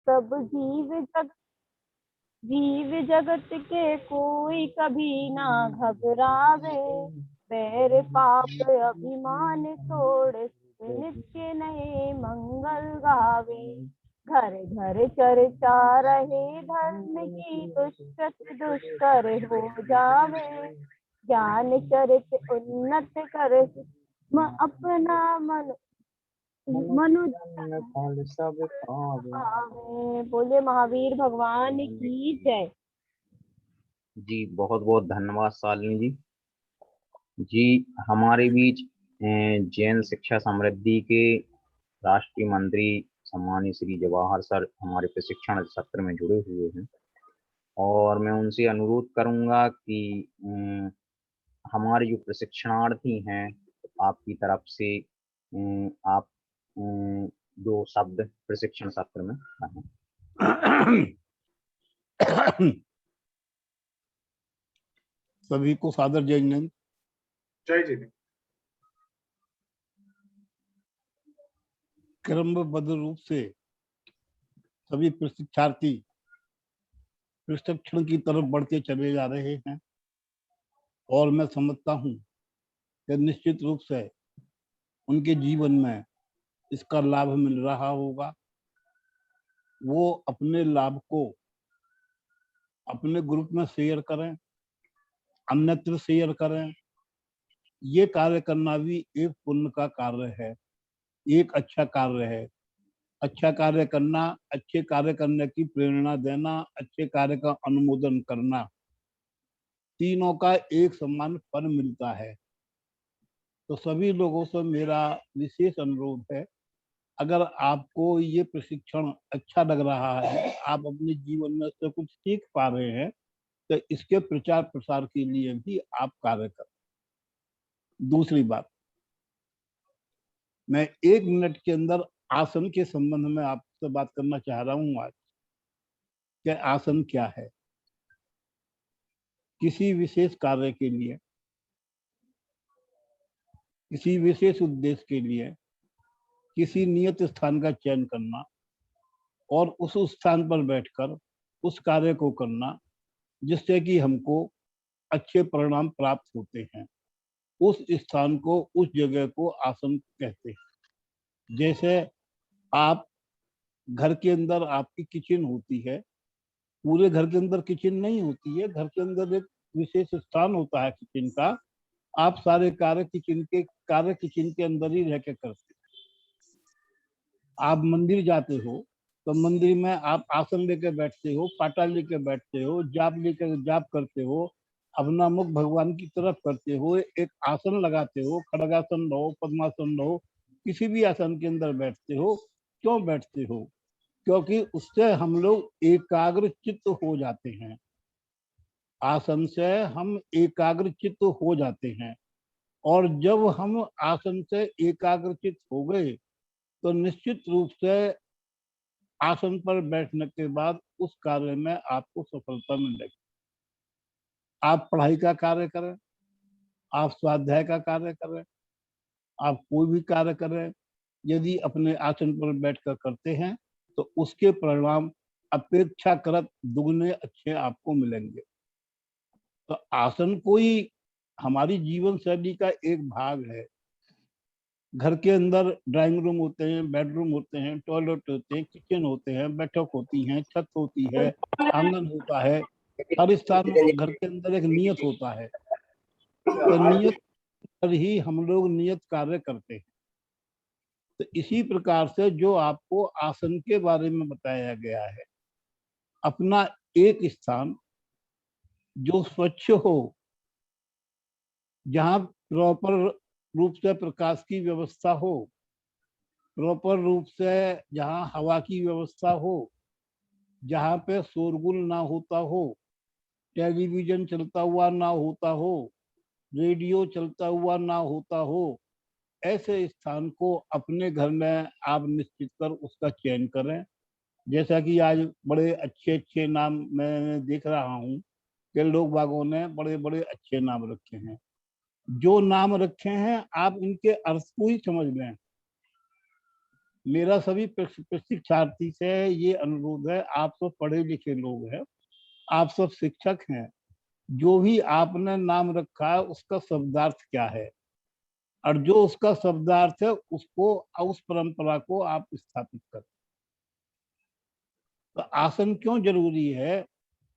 सब जीव जगत के कोई कभी ना घबरावे। पैर पाप अभिमान छोड़ नित्य नए मंगल गावे। घर घर चर्चा रहे धर्म की, दुष्कृत दुष्कर हो जावे। ज्ञान चरित उन्नत कर अपना मन मनुष्य सब पावे। बोले महावीर भगवान की जय। जी बहुत बहुत धन्यवाद शालिनी जी। जी हमारे बीच जैन शिक्षा समृद्धि के राष्ट्रीय मंत्री सम्मानीय श्री जवाहर सर हमारे प्रशिक्षण सत्र में जुड़े हुए हैं और मैं उनसे अनुरोध करूंगा कि हमारे जो प्रशिक्षणार्थी हैं आपकी तरफ से आप दो शब्द प्रशिक्षण सत्र में कहें। सभी को सादर जय हिंद। जय जी। क्रमबद्ध रूप से सभी प्रशिक्षार्थी प्रशिक्षण की तरफ बढ़ते चले जा रहे हैं और मैं समझता हूं कि निश्चित रूप से उनके जीवन में इसका लाभ मिल रहा होगा। वो अपने लाभ को अपने ग्रुप में शेयर करें, अन्यत्र शेयर करें। ये कार्य करना भी एक पुण्य का कार्य है, एक अच्छा कार्य है। अच्छा कार्य करना, अच्छे कार्य करने की प्रेरणा देना, अच्छे कार्य का अनुमोदन करना, तीनों का एक समान फल मिलता है। तो सभी लोगों से मेरा विशेष अनुरोध है, अगर आपको ये प्रशिक्षण अच्छा लग रहा है, आप अपने जीवन में से कुछ सीख पा रहे हैं, तो इसके प्रचार प्रसार के लिए भी आप कार्य करें। दूसरी बात, मैं 1 मिनट के अंदर आसन के संबंध में आपसे बात करना चाह रहा हूं आज। कि आसन क्या है? किसी विशेष कार्य के लिए, किसी विशेष उद्देश्य के लिए किसी नियत स्थान का चयन करना और उस स्थान पर बैठकर उस कार्य को करना जिससे कि हमको अच्छे परिणाम प्राप्त होते हैं। उस स्थान को, उस जगह को आसन कहते हैं। जैसे आप घर के अंदर आपकी किचन होती है, पूरे घर के अंदर किचन नहीं होती है, घर के अंदर एक विशेष स्थान होता है किचन का। आप सारे कार्य किचन के अंदर ही रह के करते हैं। आप मंदिर जाते हो तो मंदिर में आप आसन लेके बैठते हो, पाटा लेके बैठते हो, जाप करते हो, अपना मुख भगवान की तरफ करते हो, एक आसन लगाते हो, खड़गासन रहो, पद्मासन रहो, किसी भी आसन के अंदर बैठते हो। क्यों बैठते हो? क्योंकि उससे हम लोग एकाग्र चित्त हो जाते हैं। आसन से हम एकाग्र चित्त हो जाते हैं और जब हम आसन से एकाग्र चित्त हो गए तो निश्चित रूप से आसन पर बैठने के बाद उस कार्य में आपको सफलता मिलेगी। आप पढ़ाई का कार्य करें, आप स्वाध्याय का कार्य करें, आप कोई भी कार्य करें, यदि अपने आसन पर बैठकर करते हैं तो उसके परिणाम अपेक्षाकृत दुगने अच्छे आपको मिलेंगे। तो आसन कोई हमारी जीवन शैली का एक भाग है। घर के अंदर ड्राइंग रूम होते हैं, बेडरूम होते हैं, टॉयलेट होते हैं, किचन होते हैं, बैठक होती है, छत होती है, आंगन होता है। हर स्थान घर के अंदर एक नियत होता है। तो नियत पर ही हम लोग नियत कार्य करते हैं। तो इसी प्रकार से जो आपको आसन के बारे में बताया गया है, अपना एक स्थान जो स्वच्छ हो, जहाँ प्रॉपर रूप से प्रकाश की व्यवस्था हो, प्रॉपर रूप से जहाँ हवा की व्यवस्था हो, जहाँ पे शोरगुल ना होता हो, टेलीविजन चलता हुआ ना होता हो, रेडियो चलता हुआ ना होता हो, ऐसे स्थान को अपने घर में आप निश्चित कर उसका चयन करें। जैसा कि आज बड़े अच्छे अच्छे नाम मैं देख रहा हूँ कि लोग बागों ने बड़े बड़े अच्छे नाम रखे हैं। जो नाम रखे हैं आप इनके अर्थ को ही समझ लें। मेरा सभी प्रशिक्षार्थी से ये अनुरोध है, आप सब पढ़े लिखे लोग हैं, आप सब शिक्षक हैं, जो भी आपने नाम रखा है उसका शब्दार्थ क्या है, और जो उसका शब्दार्थ है उसको, उस परंपरा को आप स्थापित करें। तो आसन क्यों जरूरी है?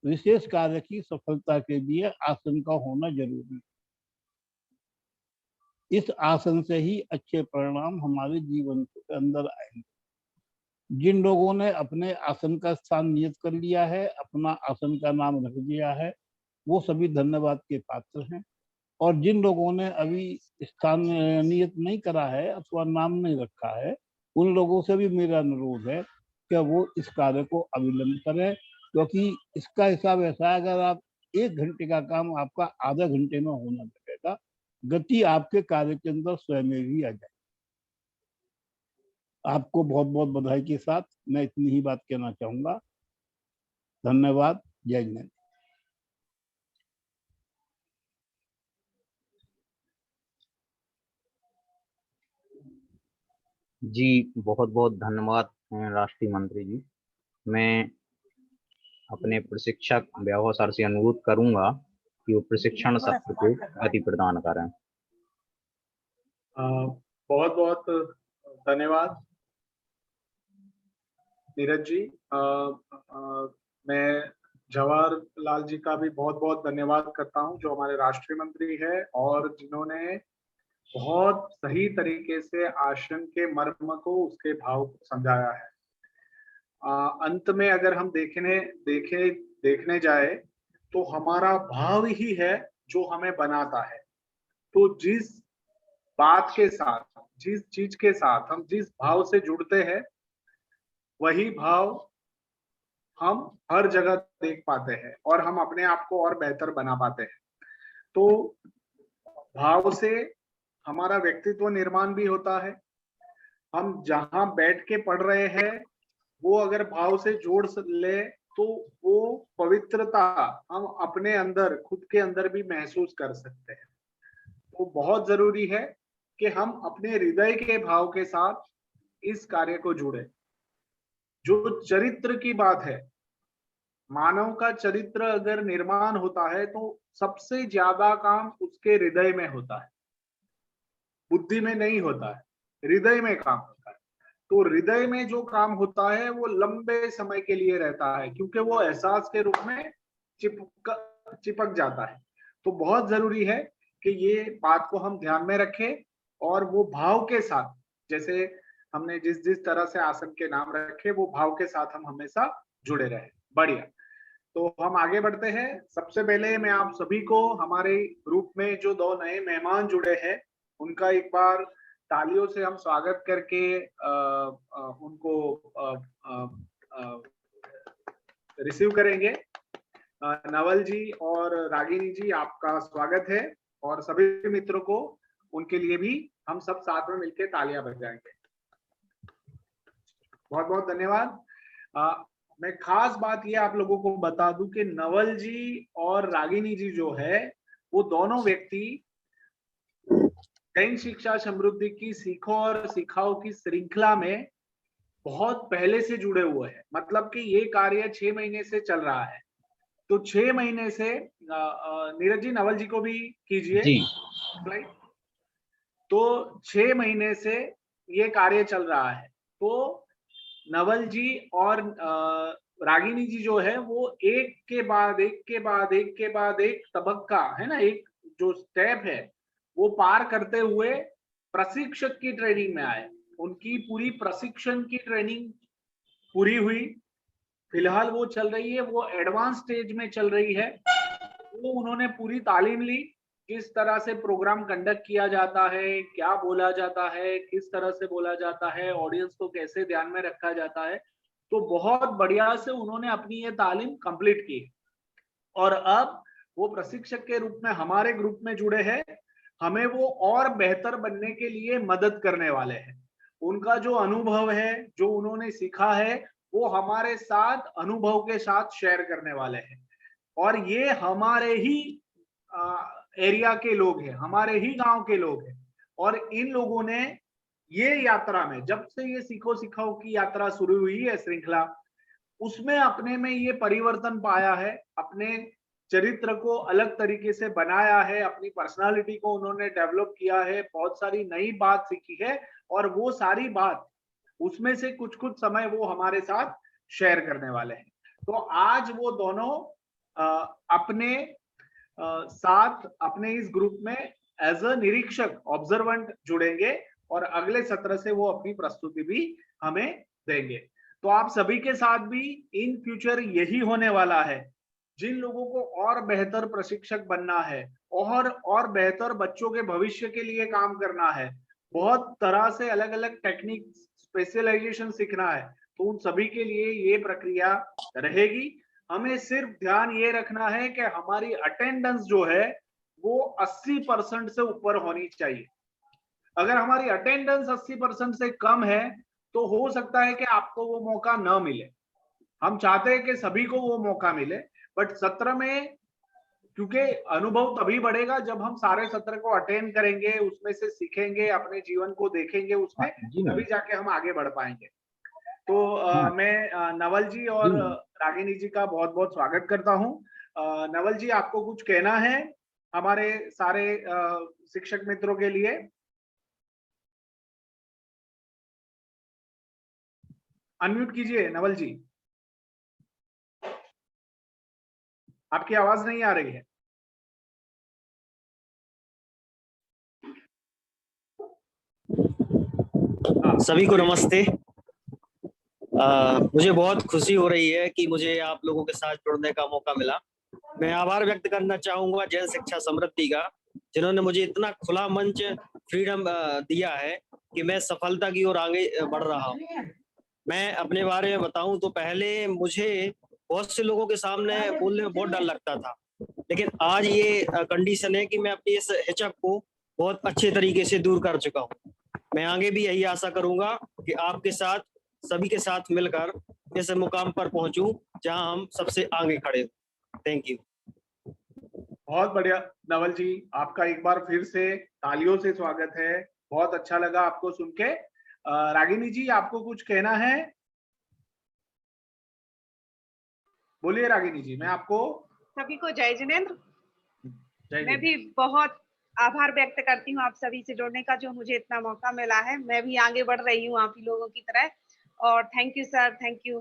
विशेष कार्य की सफलता के लिए आसन का होना जरूरी है। इस आसन से ही अच्छे परिणाम हमारे जीवन के अंदर आएंगे। जिन लोगों ने अपने आसन का स्थान नियत कर लिया है, अपना आसन का नाम रख दिया है, वो सभी धन्यवाद के पात्र हैं। और जिन लोगों ने अभी स्थान नियत नहीं करा है अथवा नाम नहीं रखा है, उन लोगों से भी मेरा अनुरोध है कि वो इस कार्य को अविलंब करें, क्योंकि इसका हिसाब ऐसा है, अगर आप 1 घंटे का काम आपका आधा घंटे में होना लगेगा, गति आपके कार्य के अंदर स्वयं में भी आ जाए। आपको बहुत बहुत बधाई के साथ मैं इतनी ही बात कहना चाहूंगा। धन्यवाद। जय हिंद। जी बहुत बहुत धन्यवाद राष्ट्रीय मंत्री जी। मैं अपने प्रशिक्षक वैभव सर से अनुरोध करूंगा कि वो प्रशिक्षण सत्र को गति प्रदान करें। बहुत बहुत धन्यवाद नीरज जी। मैं जवाहरलाल जी का भी बहुत बहुत धन्यवाद करता हूं, जो हमारे राष्ट्रीय मंत्री है और जिन्होंने बहुत सही तरीके से आसन के मर्म को, उसके भाव को समझाया है। अंत में अगर हम देखने जाए तो हमारा भाव ही है जो हमें बनाता है। तो जिस बात के साथ, जिस चीज के साथ हम जिस भाव से जुड़ते हैं, वही भाव हम हर जगह देख पाते हैं और हम अपने आप को और बेहतर बना पाते हैं। तो भाव से हमारा व्यक्तित्व निर्माण भी होता है। हम जहां बैठ के पढ़ रहे हैं वो अगर भाव से जोड़ ले तो वो पवित्रता हम अपने अंदर, खुद के अंदर भी महसूस कर सकते हैं। तो बहुत जरूरी है कि हम अपने हृदय के भाव के साथ इस कार्य को जुड़े। जो चरित्र की बात है, मानव का चरित्र अगर निर्माण होता है तो सबसे ज्यादा काम उसके हृदय में होता है, बुद्धि में नहीं होता है, हृदय में काम होता है। तो हृदय में जो काम होता है वो लंबे समय के लिए रहता है, क्योंकि वो एहसास के रूप में चिपक जाता है। तो बहुत जरूरी है कि ये बात को हम ध्यान में रखें और वो भाव के साथ, जैसे हमने जिस जिस तरह से आसन के नाम रखे, वो भाव के साथ हम हमेशा जुड़े रहे। बढ़िया। तो हम आगे बढ़ते हैं। सबसे पहले मैं आप सभी को, हमारे ग्रुप में जो 2 नए मेहमान जुड़े हैं, उनका एक बार तालियों से हम स्वागत करके उनको रिसीव करेंगे। नवल जी और रागिनी जी, आपका स्वागत है, और सभी मित्रों को, उनके लिए भी हम सब साथ में मिलकर तालियां बजाएंगे। बहुत बहुत धन्यवाद। मैं खास बात ये आप लोगों को बता दूं कि नवल जी और रागिनी जी जो है, वो दोनों व्यक्ति जैन शिक्षा समृद्धि की सीखो और सिखाओ की श्रृंखला में बहुत पहले से जुड़े हुए हैं। मतलब कि ये कार्य 6 महीने से चल रहा है। तो 6 महीने से नीरज जी, नवल जी को भी कीजिए जी। तो 6 महीने से ये कार्य चल रहा है। तो नवल जी और रागिनी जी जो है, वो एक के बाद एक तबक्का है ना, एक जो स्टेप है वो पार करते हुए प्रशिक्षक की ट्रेनिंग में आए। उनकी पूरी प्रशिक्षण की ट्रेनिंग पूरी हुई, फिलहाल वो चल रही है, वो एडवांस स्टेज में चल रही है। वो उन्होंने पूरी तालीम ली, किस तरह से प्रोग्राम कंडक्ट किया जाता है, क्या बोला जाता है, किस तरह से बोला जाता है, ऑडियंस को कैसे ध्यान में रखा जाता है। तो बहुत बढ़िया से उन्होंने अपनी ये तालीम कंप्लीट की और अब वो प्रशिक्षक के रूप में हमारे ग्रुप में जुड़े हैं। हमें वो और बेहतर बनने के लिए मदद करने वाले हैं। उनका जो अनुभव है, जो उन्होंने सीखा है, वो हमारे साथ अनुभव के साथ शेयर करने वाले हैं। और ये हमारे ही एरिया के लोग हैं, हमारे ही गांव के लोग हैं, और इन लोगों ने ये यात्रा में, जब से ये सीखो सिखाओ की यात्रा शुरू हुई है श्रृंखला, उसमें अपने में ये परिवर्तन पाया है, अपने चरित्र को अलग तरीके से बनाया है, अपनी पर्सनालिटी को उन्होंने डेवलप किया है, बहुत सारी नई बात सीखी है, और वो सारी बात उसमें से कुछ कुछ समय वो हमारे साथ शेयर करने वाले हैं। तो आज वो दोनों अपने साथ अपने इस ग्रुप में एज अ निरीक्षक ऑब्जर्वेंट जुड़ेंगे, और अगले सत्र से वो अपनी प्रस्तुति भी हमें देंगे। तो आप सभी के साथ भी इन फ्यूचर यही होने वाला है। जिन लोगों को और बेहतर प्रशिक्षक बनना है और बेहतर बच्चों के भविष्य के लिए काम करना है, बहुत तरह से अलग अलग टेक्निक स्पेशलाइजेशन सीखना है, तो उन सभी के लिए ये प्रक्रिया रहेगी। हमें सिर्फ ध्यान ये रखना है कि हमारी अटेंडेंस जो है वो 80% से ऊपर होनी चाहिए। अगर हमारी अटेंडेंस 80% से कम है तो हो सकता है कि आपको वो मौका न मिले। हम चाहते हैं कि सभी को वो मौका मिले, बट सत्र में क्योंकि अनुभव तभी बढ़ेगा जब हम सारे सत्र को अटेंड करेंगे, उसमें से सीखेंगे, अपने जीवन को देखेंगे उसमें, तभी जाके हम आगे बढ़ पाएंगे। तो मैं नवल जी और रागिनी जी का बहुत बहुत स्वागत करता हूं। नवल जी, आपको कुछ कहना है हमारे सारे शिक्षक मित्रों के लिए? अनम्यूट कीजिए नवल जी, आपकी आवाज नहीं आ रही है। सभी को नमस्ते। मुझे बहुत खुशी हो रही है कि मुझे आप लोगों के साथ जुड़ने का मौका मिला। मैं आभार व्यक्त करना चाहूंगा जैन शिक्षा समृद्धि का, जिन्होंने मुझे इतना खुला मंच, फ्रीडम दिया है कि मैं सफलता की ओर आगे बढ़ रहा हूँ। मैं अपने बारे में बताऊं तो पहले मुझे बहुत से लोगों के सामने बोलने में बहुत डर लगता था, लेकिन आज ये कंडीशन है कि मैं अपनी इस हिचक को बहुत अच्छे तरीके से दूर कर चुका हूँ। मैं आगे भी यही आशा करूंगा कि आपके साथ, सभी के साथ मिलकर इस मुकाम पर पहुंचूं जहां हम सबसे आगे खड़े हो। Thank you. बहुत बढ़िया नवल जी, आपका एक बार फिर से तालियों से स्वागत है। बहुत अच्छा लगा आपको सुन के। रागिनी जी, आपको कुछ कहना है? बोलिए रागिनी जी। मैं आपको सभी को जय जिनेंद्र। जय मैं भी बहुत आभार व्यक्त करती हूँ आप सभी से जुड़ने का, जो मुझे इतना मौका मिला है। मैं भी आगे बढ़ रही हूँ आप ही लोगों की तरह, और thank you sir, thank you.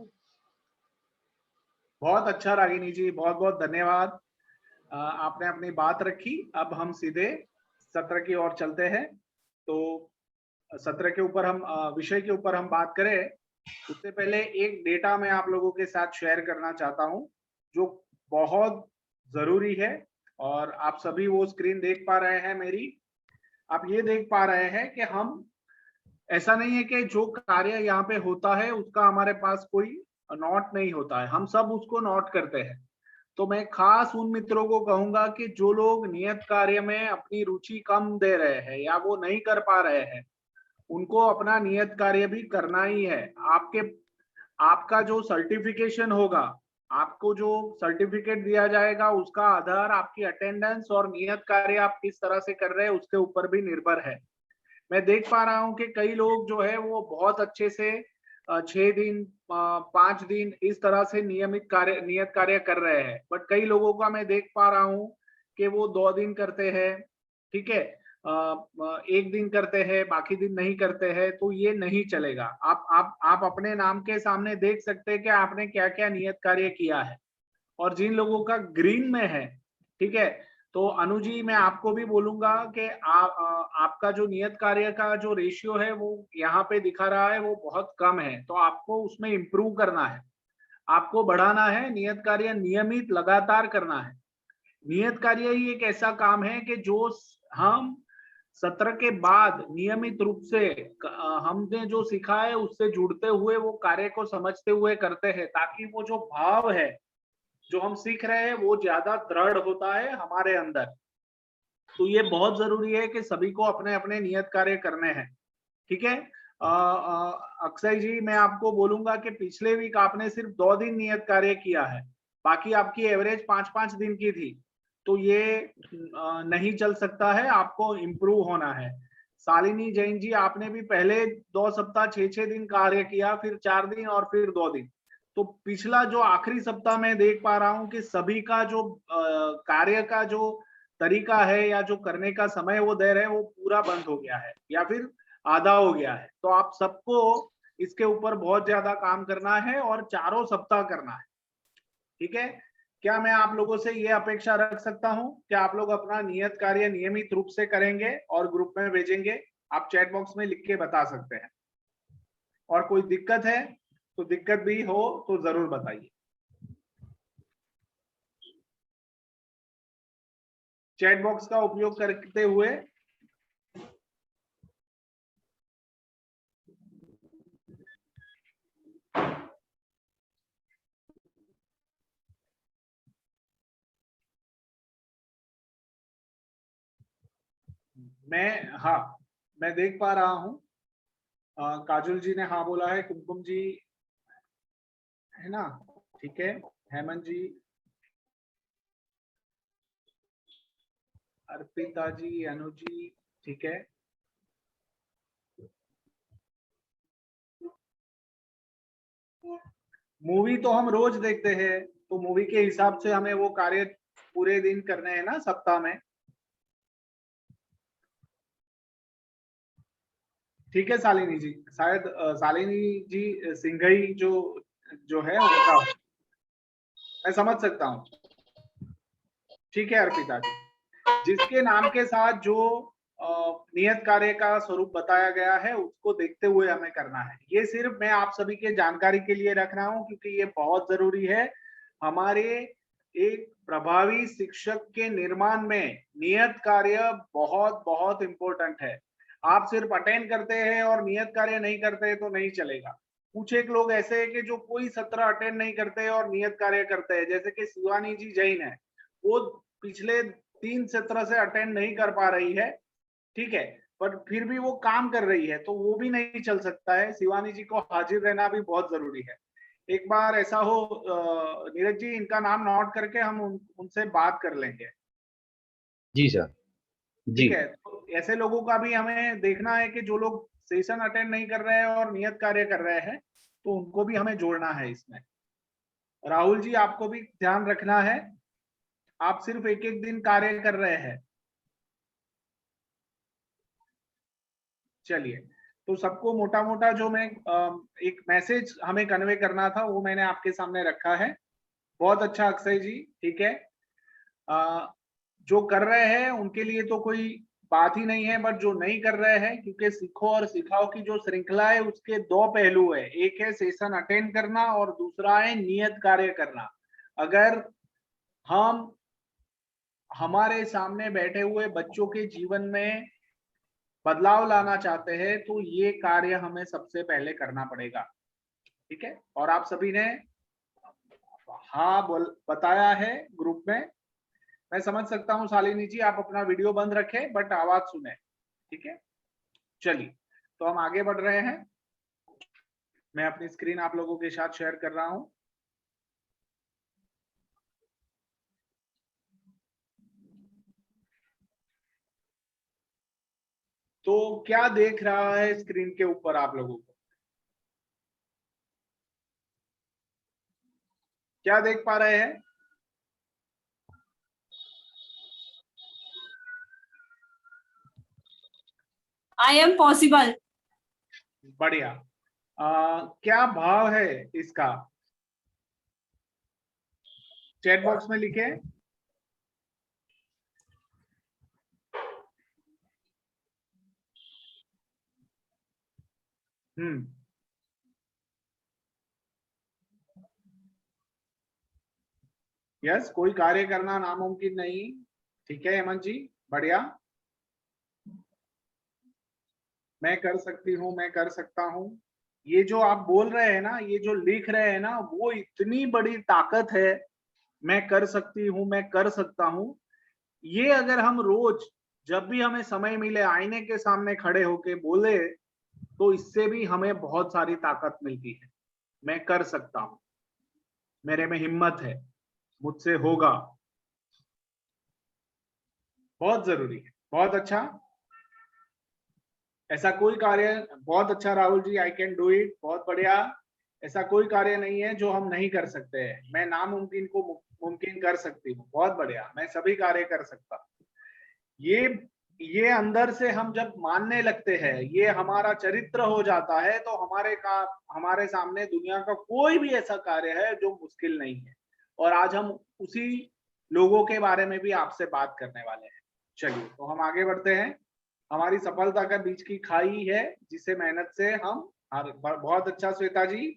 बहुत अच्छा रागिनी जी, बहुत बहुत धन्यवाद। आपने अपनी बात रखी। अब हम सीधे सत्र की ओर चलते हैं। तो सत्र के ऊपर हम विषय के ऊपर हम बात करें, उससे पहले एक डेटा मैं आप लोगों के साथ शेयर करना चाहता हूं जो बहुत जरूरी है, और आप सभी वो स्क्रीन देख पा रहे हैं मेरी। आप ये देख पा रहे हैं कि हम, ऐसा नहीं है कि जो कार्य यहाँ पे होता है उसका हमारे पास कोई नोट नहीं होता है, हम सब उसको नोट करते हैं। तो मैं खास उन मित्रों को कहूंगा कि जो लोग नियत कार्य में अपनी रुचि कम दे रहे हैं या वो नहीं कर पा रहे हैं, उनको अपना नियत कार्य भी करना ही है। आपका जो सर्टिफिकेशन होगा, आपको जो सर्टिफिकेट दिया जाएगा, उसका आधार आपकी अटेंडेंस और नियत कार्य आप किस तरह से कर रहे हैं उसके ऊपर भी निर्भर है। मैं देख पा रहा हूं कि कई लोग जो है वो बहुत अच्छे से 6 दिन 5 दिन इस तरह से नियत कार्य कर रहे हैं, बट कई लोगों का मैं देख पा रहा हूं कि वो 2 दिन करते हैं, ठीक है, 1 दिन करते हैं, बाकी दिन नहीं करते हैं। तो ये नहीं चलेगा। आप अपने नाम के सामने देख सकते हैं कि आपने क्या क्या नियत कार्य किया है, और जिन लोगों का ग्रीन में है, ठीक है, तो अनु जी मैं आपको भी बोलूंगा कि आपका जो नियत कार्य का जो रेशियो है वो यहाँ पे दिखा रहा है वो बहुत कम है, तो आपको उसमें इम्प्रूव करना है, आपको बढ़ाना है। नियत कार्य नियमित लगातार करना है। नियत कार्य ही एक ऐसा काम है कि जो हम सत्र के बाद नियमित रूप से हमने जो सीखा है उससे जुड़ते हुए वो कार्य को समझते हुए करते हैं, ताकि वो जो भाव है जो हम सीख रहे हैं वो ज्यादा दृढ़ होता है हमारे अंदर। तो ये बहुत जरूरी है कि सभी को अपने अपने नियत कार्य करने हैं, ठीक है। अक्षय जी, मैं आपको बोलूंगा कि पिछले वीक आपने सिर्फ 2 दिन नियत कार्य किया है, बाकी आपकी एवरेज 5-5 दिन की थी, तो ये नहीं चल सकता है, आपको इम्प्रूव होना है। शालिनी जैन जी, आपने भी पहले 2 सप्ताह 6-6 दिन कार्य किया, फिर 4 दिन और फिर 2 दिन। तो पिछला जो आखिरी सप्ताह मैं देख पा रहा हूं कि सभी का जो कार्य का जो तरीका है या जो करने का समय वो दे रहे हैं वो पूरा बंद हो गया है या फिर आधा हो गया है। तो आप सबको इसके ऊपर बहुत ज्यादा काम करना है और 4 सप्ताह करना है, ठीक है। क्या मैं आप लोगों से ये अपेक्षा रख सकता हूं कि आप लोग अपना नियत कार्य नियमित रूप से करेंगे और ग्रुप में भेजेंगे? आप चैट बॉक्स में लिख के बता सकते हैं। और कोई दिक्कत है तो दिक्कत भी हो तो जरूर बताइए। चैट बॉक्स का उपयोग करते हुए मैं देख पा रहा हूं, काजल जी ने हाँ बोला है, कुमकुम जी है ना, ठीक है, हेमंत जी, अर्पिता जी, अनु जी, ठीक है। मूवी तो हम रोज देखते हैं, तो मूवी के हिसाब से हमें वो कार्य पूरे दिन करने हैं ना सप्ताह में, ठीक है। शालिनी जी, शायद शालिनी जी सिंघई जो है उनका, मैं समझ सकता हूँ, ठीक है। अर्पिता जी, जिसके नाम के साथ जो नियत कार्य का स्वरूप बताया गया है उसको देखते हुए हमें करना है। ये सिर्फ मैं आप सभी के जानकारी के लिए रख रहा हूं क्योंकि ये बहुत जरूरी है। हमारे एक प्रभावी शिक्षक के निर्माण में नियत कार्य बहुत बहुत इंपॉर्टेंट है। आप सिर्फ अटेंड करते हैं और नियत कार्य नहीं करते तो नहीं चलेगा। कुछ एक लोग ऐसे हैं कि जो कोई सत्र अटेंड नहीं करते और नियत कार्य करते हैं, जैसे कि शिवानी जी जैन है, वो पिछले 3 सत्र से अटेंड नहीं कर पा रही है, ठीक है, पर फिर भी वो काम कर रही है, तो वो भी नहीं चल सकता है। शिवानी जी को हाजिर रहना भी बहुत जरूरी है। एक बार ऐसा हो नीरज जी, इनका नाम नोट करके हम उनसे बात कर लेंगे। जी सर, जी ठीक है, तो ऐसे लोगों का भी हमें देखना है कि जो लोग सेशन अटेंड नहीं कर रहे हैं और नियत कार्य कर रहे हैं, तो उनको भी हमें जोड़ना है इसमें। राहुल जी, आपको भी ध्यान रखना है, आप सिर्फ एक एक दिन कार्य कर रहे हैं। चलिए, तो सबको मोटा मोटा जो मैं एक मैसेज हमें कन्वे करना था वो मैंने आपके सामने रखा है। बहुत अच्छा अक्षय जी, ठीक है। जो कर रहे हैं उनके लिए तो कोई बात ही नहीं है, बट जो नहीं कर रहे हैं, क्योंकि सीखो और सिखाओ की जो श्रृंखला है उसके 2 पहलू है, एक है सेशन अटेंड करना और दूसरा है नियत कार्य करना। अगर हम हमारे सामने बैठे हुए बच्चों के जीवन में बदलाव लाना चाहते हैं तो ये कार्य हमें सबसे पहले करना पड़ेगा, ठीक है। और आप सभी ने हाँ बताया है ग्रुप में, मैं समझ सकता हूँ। शालिनी जी, आप अपना वीडियो बंद रखें बट आवाज सुने, ठीक है। चलिए, तो हम आगे बढ़ रहे हैं। मैं अपनी स्क्रीन आप लोगों के साथ शेयर कर रहा हूं। तो क्या देख रहा है स्क्रीन के ऊपर आप लोगों को? क्या देख पा रहे हैं? I am possible. बढ़िया। क्या भाव है इसका? चैट बॉक्स में लिखे। यस, कोई कार्य करना नामुमकिन नहीं, ठीक है हेमंत जी, बढ़िया। मैं कर सकती हूँ, मैं कर सकता हूँ, ये जो आप बोल रहे हैं ना, ये जो लिख रहे हैं ना, वो इतनी बड़ी ताकत है। मैं कर सकती हूँ, मैं कर सकता हूँ, ये अगर हम रोज जब भी हमें समय मिले आईने के सामने खड़े होके बोले तो इससे भी हमें बहुत सारी ताकत मिलती है। मैं कर सकता हूँ, मेरे में हिम्मत है, मुझसे होगा, बहुत जरूरी है। बहुत अच्छा। ऐसा कोई कार्य, बहुत अच्छा Rahul ji, I can do it, बहुत बढ़िया। ऐसा कोई कार्य नहीं है जो हम नहीं कर सकते हैं। मैं नामुमकिन को मुमकिन कर सकती हूँ, बहुत बढ़िया, मैं सभी कार्य कर सकता। ये अंदर से हम जब मानने लगते हैं, ये हमारा चरित्र हो जाता है, तो हमारे सामने दुनिया का कोई भी ऐसा कार्य है जो मुश्किल नहीं है। और आज हम उसी लोगों के बारे में भी आपसे बात करने वाले हैं। चलिए तो हम आगे बढ़ते हैं। हमारी सफलता का बीच की खाई है जिसे मेहनत से हम बहुत अच्छा श्वेता जी,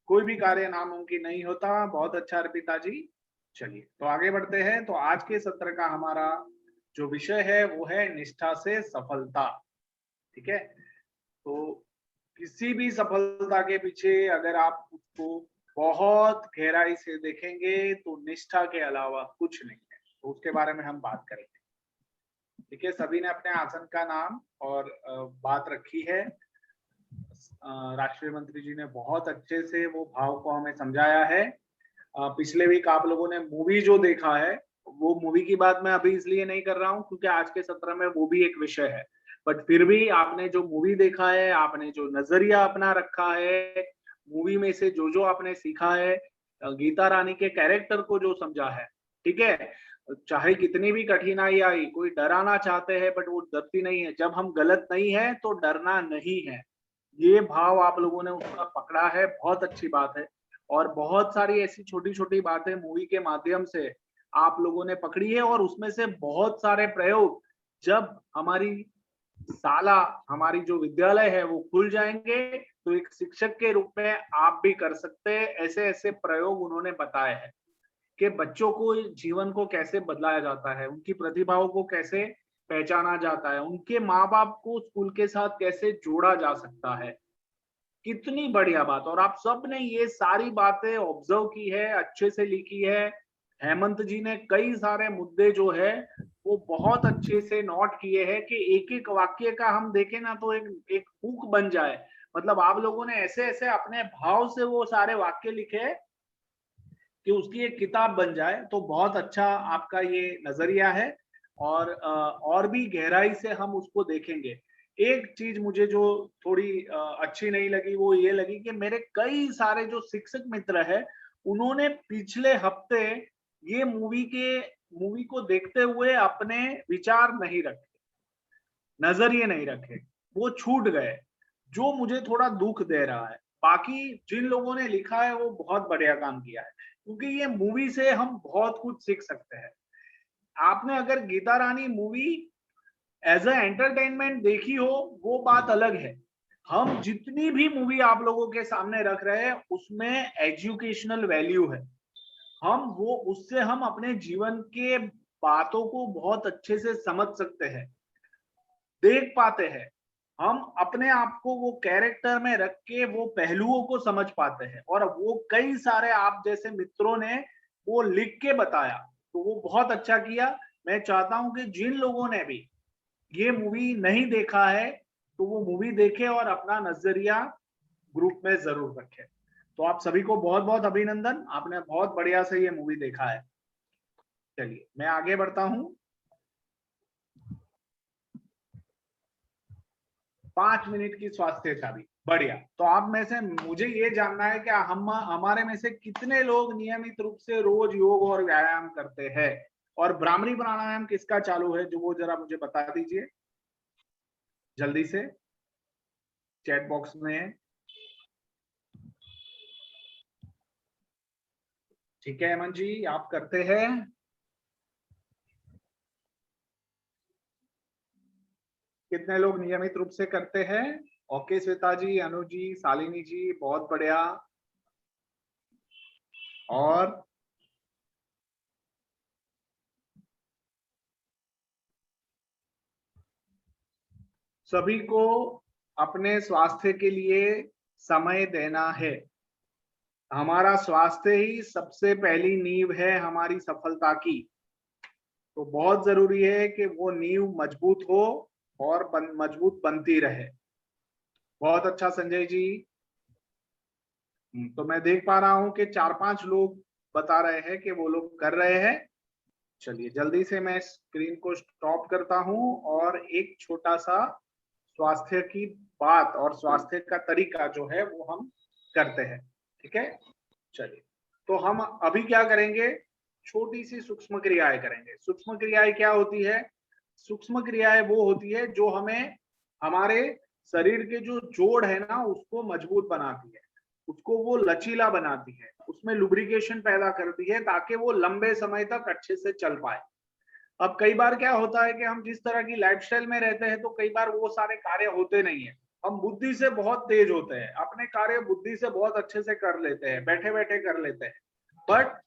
कोई भी कार्य नामुमकिन नहीं होता, बहुत अच्छा अर्पिता जी। चलिए तो आगे बढ़ते हैं। तो आज के सत्र का हमारा जो विषय है वो है निष्ठा से सफलता। ठीक है, तो किसी भी सफलता के पीछे अगर आप उसको बहुत गहराई से देखेंगे तो निष्ठा के अलावा कुछ नहीं है, तो उसके बारे में हम बात करेंगे। ठीक है, सभी ने अपने आसन का नाम और बात रखी है। राष्ट्रीय मंत्री जी ने बहुत अच्छे से वो भाव को हमें समझाया है। पिछले वीक आप लोगों ने मूवी जो देखा है, वो मूवी की बात मैं अभी इसलिए नहीं कर रहा हूँ क्योंकि आज के सत्र में वो भी एक विषय है, बट फिर भी आपने जो मूवी देखा है, आपने जो नजरिया अपना रखा है, मूवी में से जो आपने सीखा है, गीता रानी के कैरेक्टर को जो समझा है, ठीक है, चाहे कितनी भी कठिनाई आई, कोई डराना चाहते हैं बट वो डरती नहीं है, जब हम गलत नहीं है तो डरना नहीं है, ये भाव आप लोगों ने उसका पकड़ा है, बहुत अच्छी बात है। और बहुत सारी ऐसी छोटी छोटी बातें मूवी के माध्यम से आप लोगों ने पकड़ी है, और उसमें से बहुत सारे प्रयोग जब हमारी शाला, हमारी जो विद्यालय है वो खुल जाएंगे तो एक शिक्षक के रूप में आप भी कर सकते हैं। ऐसे ऐसे प्रयोग उन्होंने बताए हैं कि बच्चों को जीवन को कैसे बदलाया जाता है, उनकी प्रतिभाओं को कैसे पहचाना जाता है, उनके माँ बाप को स्कूल के साथ कैसे जोड़ा जा सकता है। कितनी बढ़िया बात, और आप सब ने ये सारी बातें ऑब्जर्व की है, अच्छे से लिखी है। हेमंत जी ने कई सारे मुद्दे जो है वो बहुत अच्छे से नोट किए हैं कि एक एक वाक्य का हम देखें ना तो एक हुक बन जाए। मतलब आप लोगों ने ऐसे ऐसे अपने भाव से वो सारे वाक्य लिखे कि उसकी एक किताब बन जाए, तो बहुत अच्छा आपका ये नजरिया है। और भी गहराई से हम उसको देखेंगे। एक चीज मुझे जो थोड़ी अच्छी नहीं लगी वो ये लगी कि मेरे कई सारे जो शिक्षक मित्र है उन्होंने पिछले हफ्ते ये मूवी को देखते हुए अपने विचार नहीं रखे, नजरिए नहीं रखे, वो छूट गए, जो मुझे थोड़ा दुख दे रहा है। बाकी जिन लोगों ने लिखा है वो बहुत बढ़िया काम किया है, क्योंकि ये मूवी से हम बहुत कुछ सीख सकते हैं। आपने अगर गीता रानी मूवी एज अ एंटरटेनमेंट देखी हो वो बात अलग है। हम जितनी भी मूवी आप लोगों के सामने रख रहे हैं उसमें एजुकेशनल वैल्यू है। उससे हम अपने जीवन के बातों को बहुत अच्छे से समझ सकते हैं, देख पाते हैं। हम अपने आप को वो कैरेक्टर में रख के वो पहलुओं को समझ पाते हैं, और वो कई सारे आप जैसे मित्रों ने वो लिख के बताया, तो वो बहुत अच्छा किया। मैं चाहता हूं कि जिन लोगों ने भी ये मूवी नहीं देखा है तो वो मूवी देखे और अपना नजरिया ग्रुप में जरूर रखे। तो आप सभी को बहुत बहुत अभिनंदन, आपने बहुत बढ़िया से ये मूवी देखा है। चलिए मैं आगे बढ़ता हूं। 5 मिनट की स्वास्थ्य चाबी, बढ़िया। तो आप में से मुझे ये जानना है कि हमारे में से कितने लोग नियमित रूप से रोज योग और व्यायाम करते हैं, और ब्राह्मणी प्राणायाम किसका चालू है जो वो जरा मुझे बता दीजिए जल्दी से चैट बॉक्स में। ठीक है हेमंत जी, आप करते हैं। कितने लोग नियमित रूप से करते हैं? ओके श्वेता जी, अनु जी, शालिनी जी, बहुत बढ़िया। और सभी को अपने स्वास्थ्य के लिए समय देना है। हमारा स्वास्थ्य ही सबसे पहली नींव है हमारी सफलता की, तो बहुत जरूरी है कि वो नींव मजबूत हो और मजबूत बनती रहे। बहुत अच्छा संजय जी। तो मैं देख पा रहा हूं कि 4-5 लोग बता रहे हैं कि वो लोग कर रहे हैं। चलिए जल्दी से मैं स्क्रीन को स्टॉप करता हूं और एक छोटा सा स्वास्थ्य की बात और स्वास्थ्य का तरीका जो है वो हम करते हैं। ठीक है, चलिए तो हम अभी क्या करेंगे, छोटी सी सूक्ष्म क्रियाएं करेंगे। सूक्ष्म क्रियाएं क्या होती है? सूक्ष्म क्रियाएं वो होती है जो हमें हमारे शरीर के जो जोड़ है ना उसको मजबूत बनाती है, उसको वो लचीला बनाती है, उसमें लुब्रिकेशन पैदा करती है ताकि वो लंबे समय तक अच्छे से चल पाए। अब कई बार क्या होता है कि हम जिस तरह की लाइफस्टाइल में रहते हैं तो कई बार वो सारे कार्य होते नहीं है। हम बुद्धि से बहुत तेज होते हैं, अपने कार्य बुद्धि से बहुत अच्छे से कर लेते हैं, बैठे बैठे कर लेते हैं, बट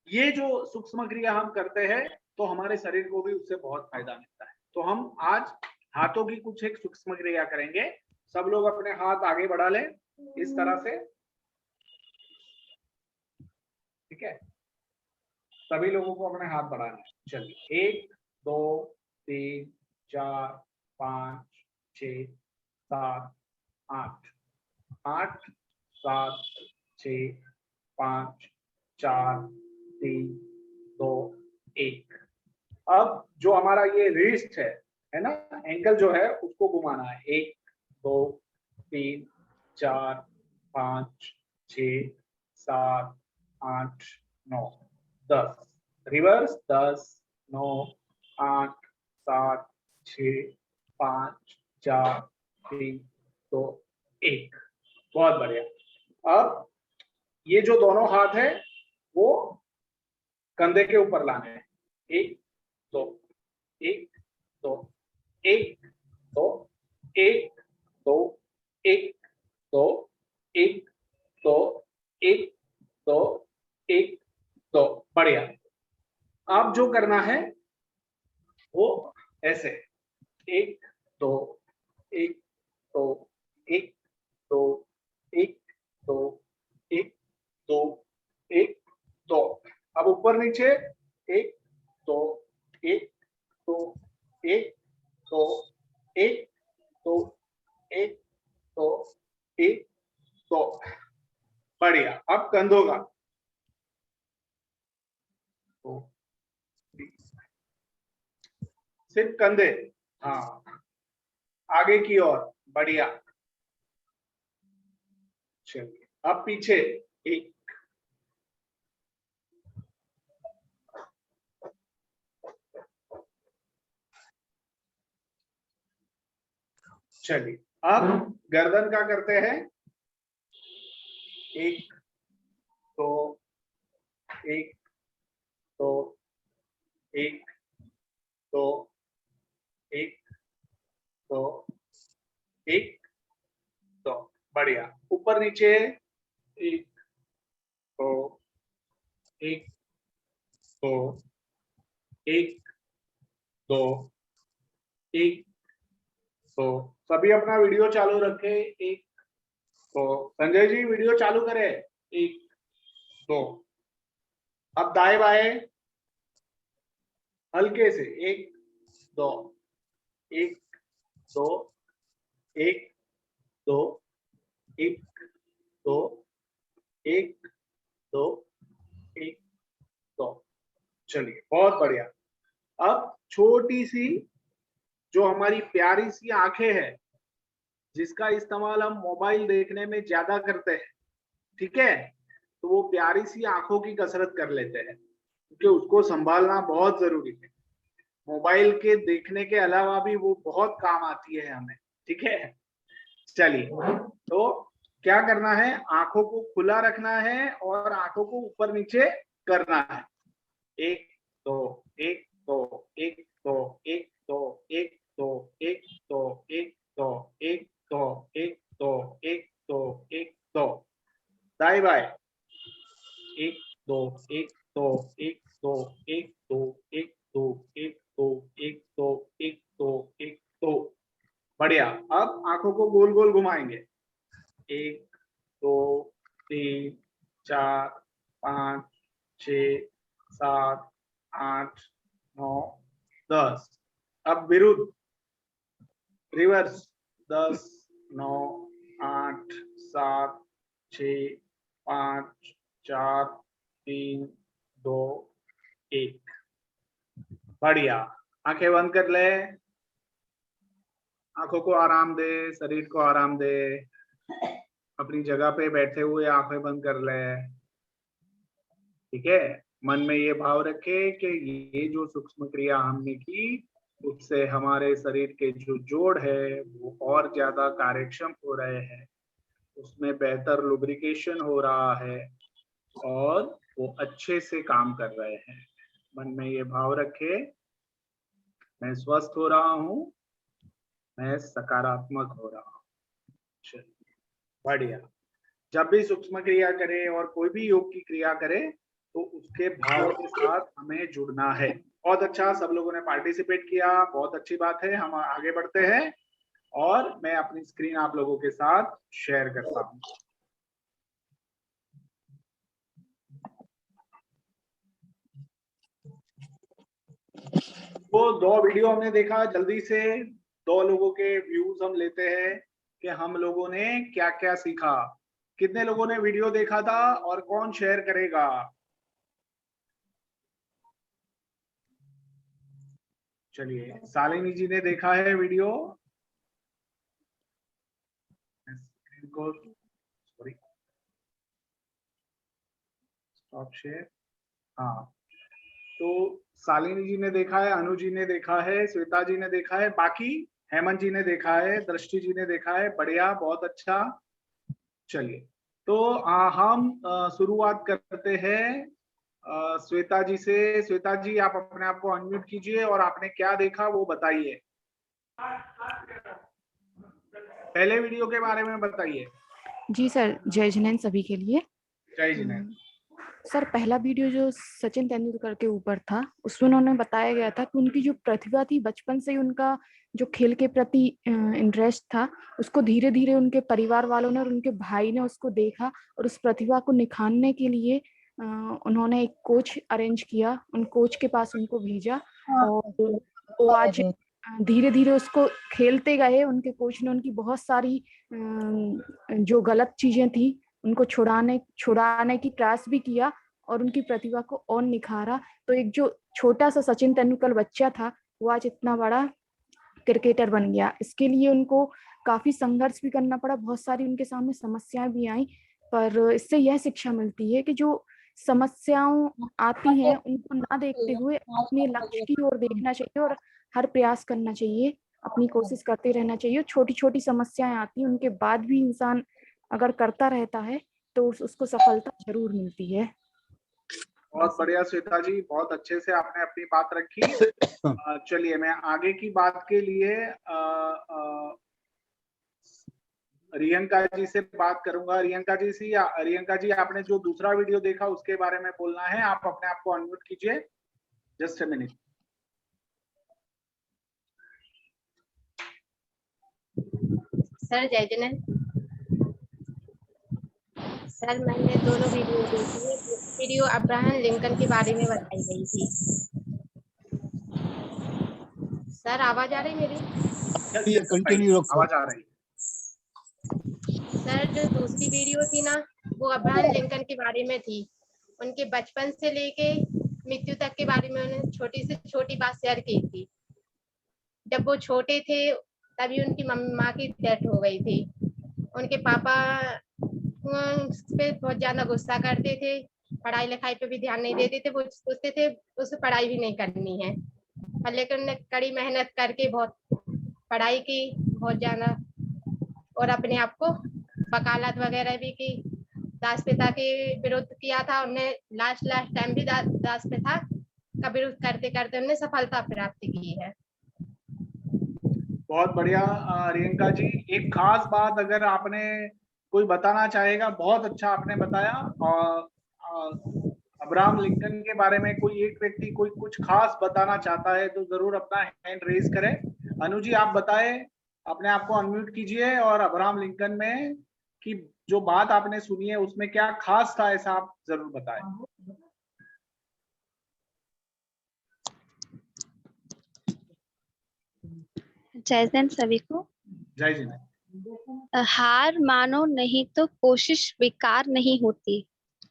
ये जो सूक्ष्म क्रिया हम करते हैं तो हमारे शरीर को भी उससे बहुत फायदा मिलता है। तो हम आज हाथों की कुछ एक सूक्ष्म क्रिया करेंगे। सब लोग अपने हाथ आगे बढ़ा लें इस तरह से, ठीक है, सभी लोगों को अपने हाथ बढ़ाना है। चलिए 1 2 3 4 5 6 7 8 8 7 6 5 4 3 2 1। अब जो हमारा ये रिस्ट है ना, एंकल जो है उसको घुमाना है। 1 2 3 4 5 6 7 8 9 10, रिवर्स 10 9 8 7 6 5 4 3 2 1। बहुत बढ़िया। अब ये जो दोनों हाथ है वो कंधे के ऊपर लाने हैं। 1 2 1 2 1 2 1 2 1 2 1 2 1 2 1 2। बढ़िया। अब जो करना है वो ऐसे 1 2 1 2 1 2 1 2 1 2 1 2। अब ऊपर नीचे 1 2 1 2 1 2 1 2 1 2 1 2। बढ़िया। अब कंधों का 2 3, सिर्फ कंधे, हाँ, आगे की ओर। बढ़िया। चलिए अब पीछे 1 चलिए अब गर्दन का करते हैं। 1 2 1 2 1 2 1 2 1 2। बढ़िया। ऊपर नीचे 1 2 1 2 1 2 1 2। सभी अपना वीडियो चालू रखे। 1 2। संजय जी वीडियो चालू करें। 1 2। अब दाएं बाएं हल्के से 1 2 1 2 1 2 1 2 1 2 1 2। चलिए बहुत बढ़िया। अब छोटी सी जो हमारी प्यारी सी आंखें हैं जिसका इस्तेमाल हम मोबाइल देखने में ज्यादा करते हैं, ठीक है, तो वो प्यारी सी आंखों की कसरत कर लेते हैं क्योंकि उसको संभालना बहुत जरूरी है। मोबाइल के देखने के अलावा भी वो बहुत काम आती है हमें, ठीक है। चलिए तो क्या करना है, आंखों को खुला रखना है और आंखों को ऊपर नीचे करना है। 1 2 1 2 1 2 1 2 1 2 1 2 1 2 1 2 1 2 1 2 1 2। दाएं बाएं 1 2 1 2 1 2 1 2 1 2 1 2 1 2 1 2 1 2। बढ़िया। अब आंखों को गोल गोल घुमाएंगे। 1 2 3 4 5 6 7 8 9 10। अब विरुद्ध रिवर्स 10 9 8 7 6 5 4 3 2 1। बढ़िया। आंखें बंद कर ले। आंखों को आराम दे, शरीर को आराम दे, अपनी जगह पे बैठे हुए आंखें बंद कर ले। ठीक है, मन में ये भाव रखे कि ये जो सूक्ष्म क्रिया हमने की उससे हमारे शरीर के जो जोड़ है वो और ज्यादा कार्यक्षम हो रहे हैं, उसमें बेहतर लुब्रिकेशन हो रहा है और वो अच्छे से काम कर रहे हैं। मन में ये भाव रखे, मैं स्वस्थ हो रहा हूँ, मैं सकारात्मक हो रहा हूँ। बढ़िया। जब भी सूक्ष्म क्रिया करे और कोई भी योग की क्रिया करे तो उसके भाव के साथ हमें जुड़ना है। बहुत अच्छा, सब लोगों ने पार्टिसिपेट किया, बहुत अच्छी बात है। हम आगे बढ़ते हैं और मैं अपनी स्क्रीन आप लोगों के साथ शेयर करता हूँ। तो 2 वीडियो हमने देखा, जल्दी से 2 लोगों के व्यूज हम लेते हैं कि हम लोगों ने क्या क्या सीखा। कितने लोगों ने वीडियो देखा था और कौन शेयर करेगा? चलिए, शालिनी जी ने देखा है वीडियो। Sorry, stop share. हाँ, तो शालिनी जी ने देखा है, अनु जी ने देखा है, श्वेता जी ने देखा है, बाकी हेमंत जी ने देखा है, दृष्टि जी ने देखा है। बढ़िया, बहुत अच्छा। चलिए, तो हम शुरुआत करते हैं श्वेता जी से। श्वेता जी, आप अपने आप को अनम्यूट कीजिए और आपने क्या देखा वो बताइए। पहले वीडियो के बारे में बताइए। जी सर, जय जिनेंद्र सभी के लिए। जय जिनेंद्र। सर, पहला वीडियो जो सचिन तेंदुलकर के ऊपर था उसमें उन्होंने बताया गया था कि उनकी जो प्रतिभा थी, बचपन से ही उनका जो खेल के प्रति इंटरेस्ट था, उसको धीरे धीरे उनके परिवार वालों ने और उनके भाई ने उसको देखा और उस प्रतिभा को निखारने के लिए उन्होंने एक कोच अरेंज किया, उन कोच के पास उनको भेजा और वो आज धीरे धीरे उसको खेलते गए। उनके कोच ने उनकी बहुत सारी जो गलत चीजें थी उनको छुड़ाने की प्रयास भी किया और उनकी प्रतिभा को और निखारा। तो एक जो छोटा सा सचिन तेंदुलकर बच्चा था वो आज इतना बड़ा क्रिकेटर बन गया। इसके लिए उनको काफी संघर्ष भी करना पड़ा, बहुत सारी उनके सामने समस्याएं भी आई, पर इससे यह शिक्षा मिलती है कि जो समस्याओं आती हैं उनको ना देखते हुए अपने लक्ष्य की ओर देखना चाहिए और हर प्रयास करना चाहिए, अपनी कोशिश करते रहना चाहिए। छोटी छोटी समस्याएं आती हैं, उनके बाद भी इंसान अगर करता रहता है तो उसको सफलता जरूर मिलती है। बहुत बढ़िया श्वेता जी, बहुत अच्छे से आपने अपनी बात रखी। चलिए, मैं आगे की बात के लिए रियंका जी से बात करूंगा। रियंका जी, आपने जो दूसरा वीडियो देखा उसके बारे में बोलना है। आप अपने आप को अनम्यूट कीजिए, जस्ट अ मिनट। सर जय जिनेंद्र सर, मैंने दोनों वीडियो देखी है। वीडियो अब्राहम लिंकन के बारे में बताई गई थी। सर, आवाज आ रही मेरी? चलिए, कंटिन्यू रखो। आवाज आ रही है। सर, जो दूसरी वीडियो थी ना, वो अब्राहम लिंकन के बारे में थी। उनके बचपन से लेके मृत्यु तक के बारे में उन्होंने छोटी से छोटी बात शेयर की थी। जब वो छोटे थे तभी उनकी माँ की डेथ हो गई थी। उनके पापा उस पे बहुत ज्यादा गुस्सा करते थे, पढ़ाई लिखाई पे भी ध्यान नहीं देते थे। वो सोचते थे उसे पढ़ाई भी नहीं करनी है, लेकिन उन्होंने कड़ी मेहनत करके बहुत पढ़ाई की, बहुत ज्यादा, और अपने आप को वकालत वगैरह भी की। दास पिता के विरुद्ध किया था उन्हें। लास्ट टाइम भी दास पिता का विरोध करते करते उन्हें सफलता प्राप्त की है। बहुत बढ़िया रियंका जी, एक खास बात अगर आपने कोई बताना चाहेगा, बहुत अच्छा आपने बताया। अब्राहम लिंकन के बारे में कोई एक व्यक्ति कोई कुछ खास बताना चाहता है तो जरूर अपना हैंड रेज करें। अनु जी, आप बताएं, अपने आप को अनम्यूट कीजिए और अब्राहम लिंकन में की जो बात आपने सुनी है उसमें क्या खास था, ऐसा आप जरूर बताएं। जय हिंद सभी को। जय जिनेंद्र। हार मानो नहीं तो कोशिश बेकार नहीं होती,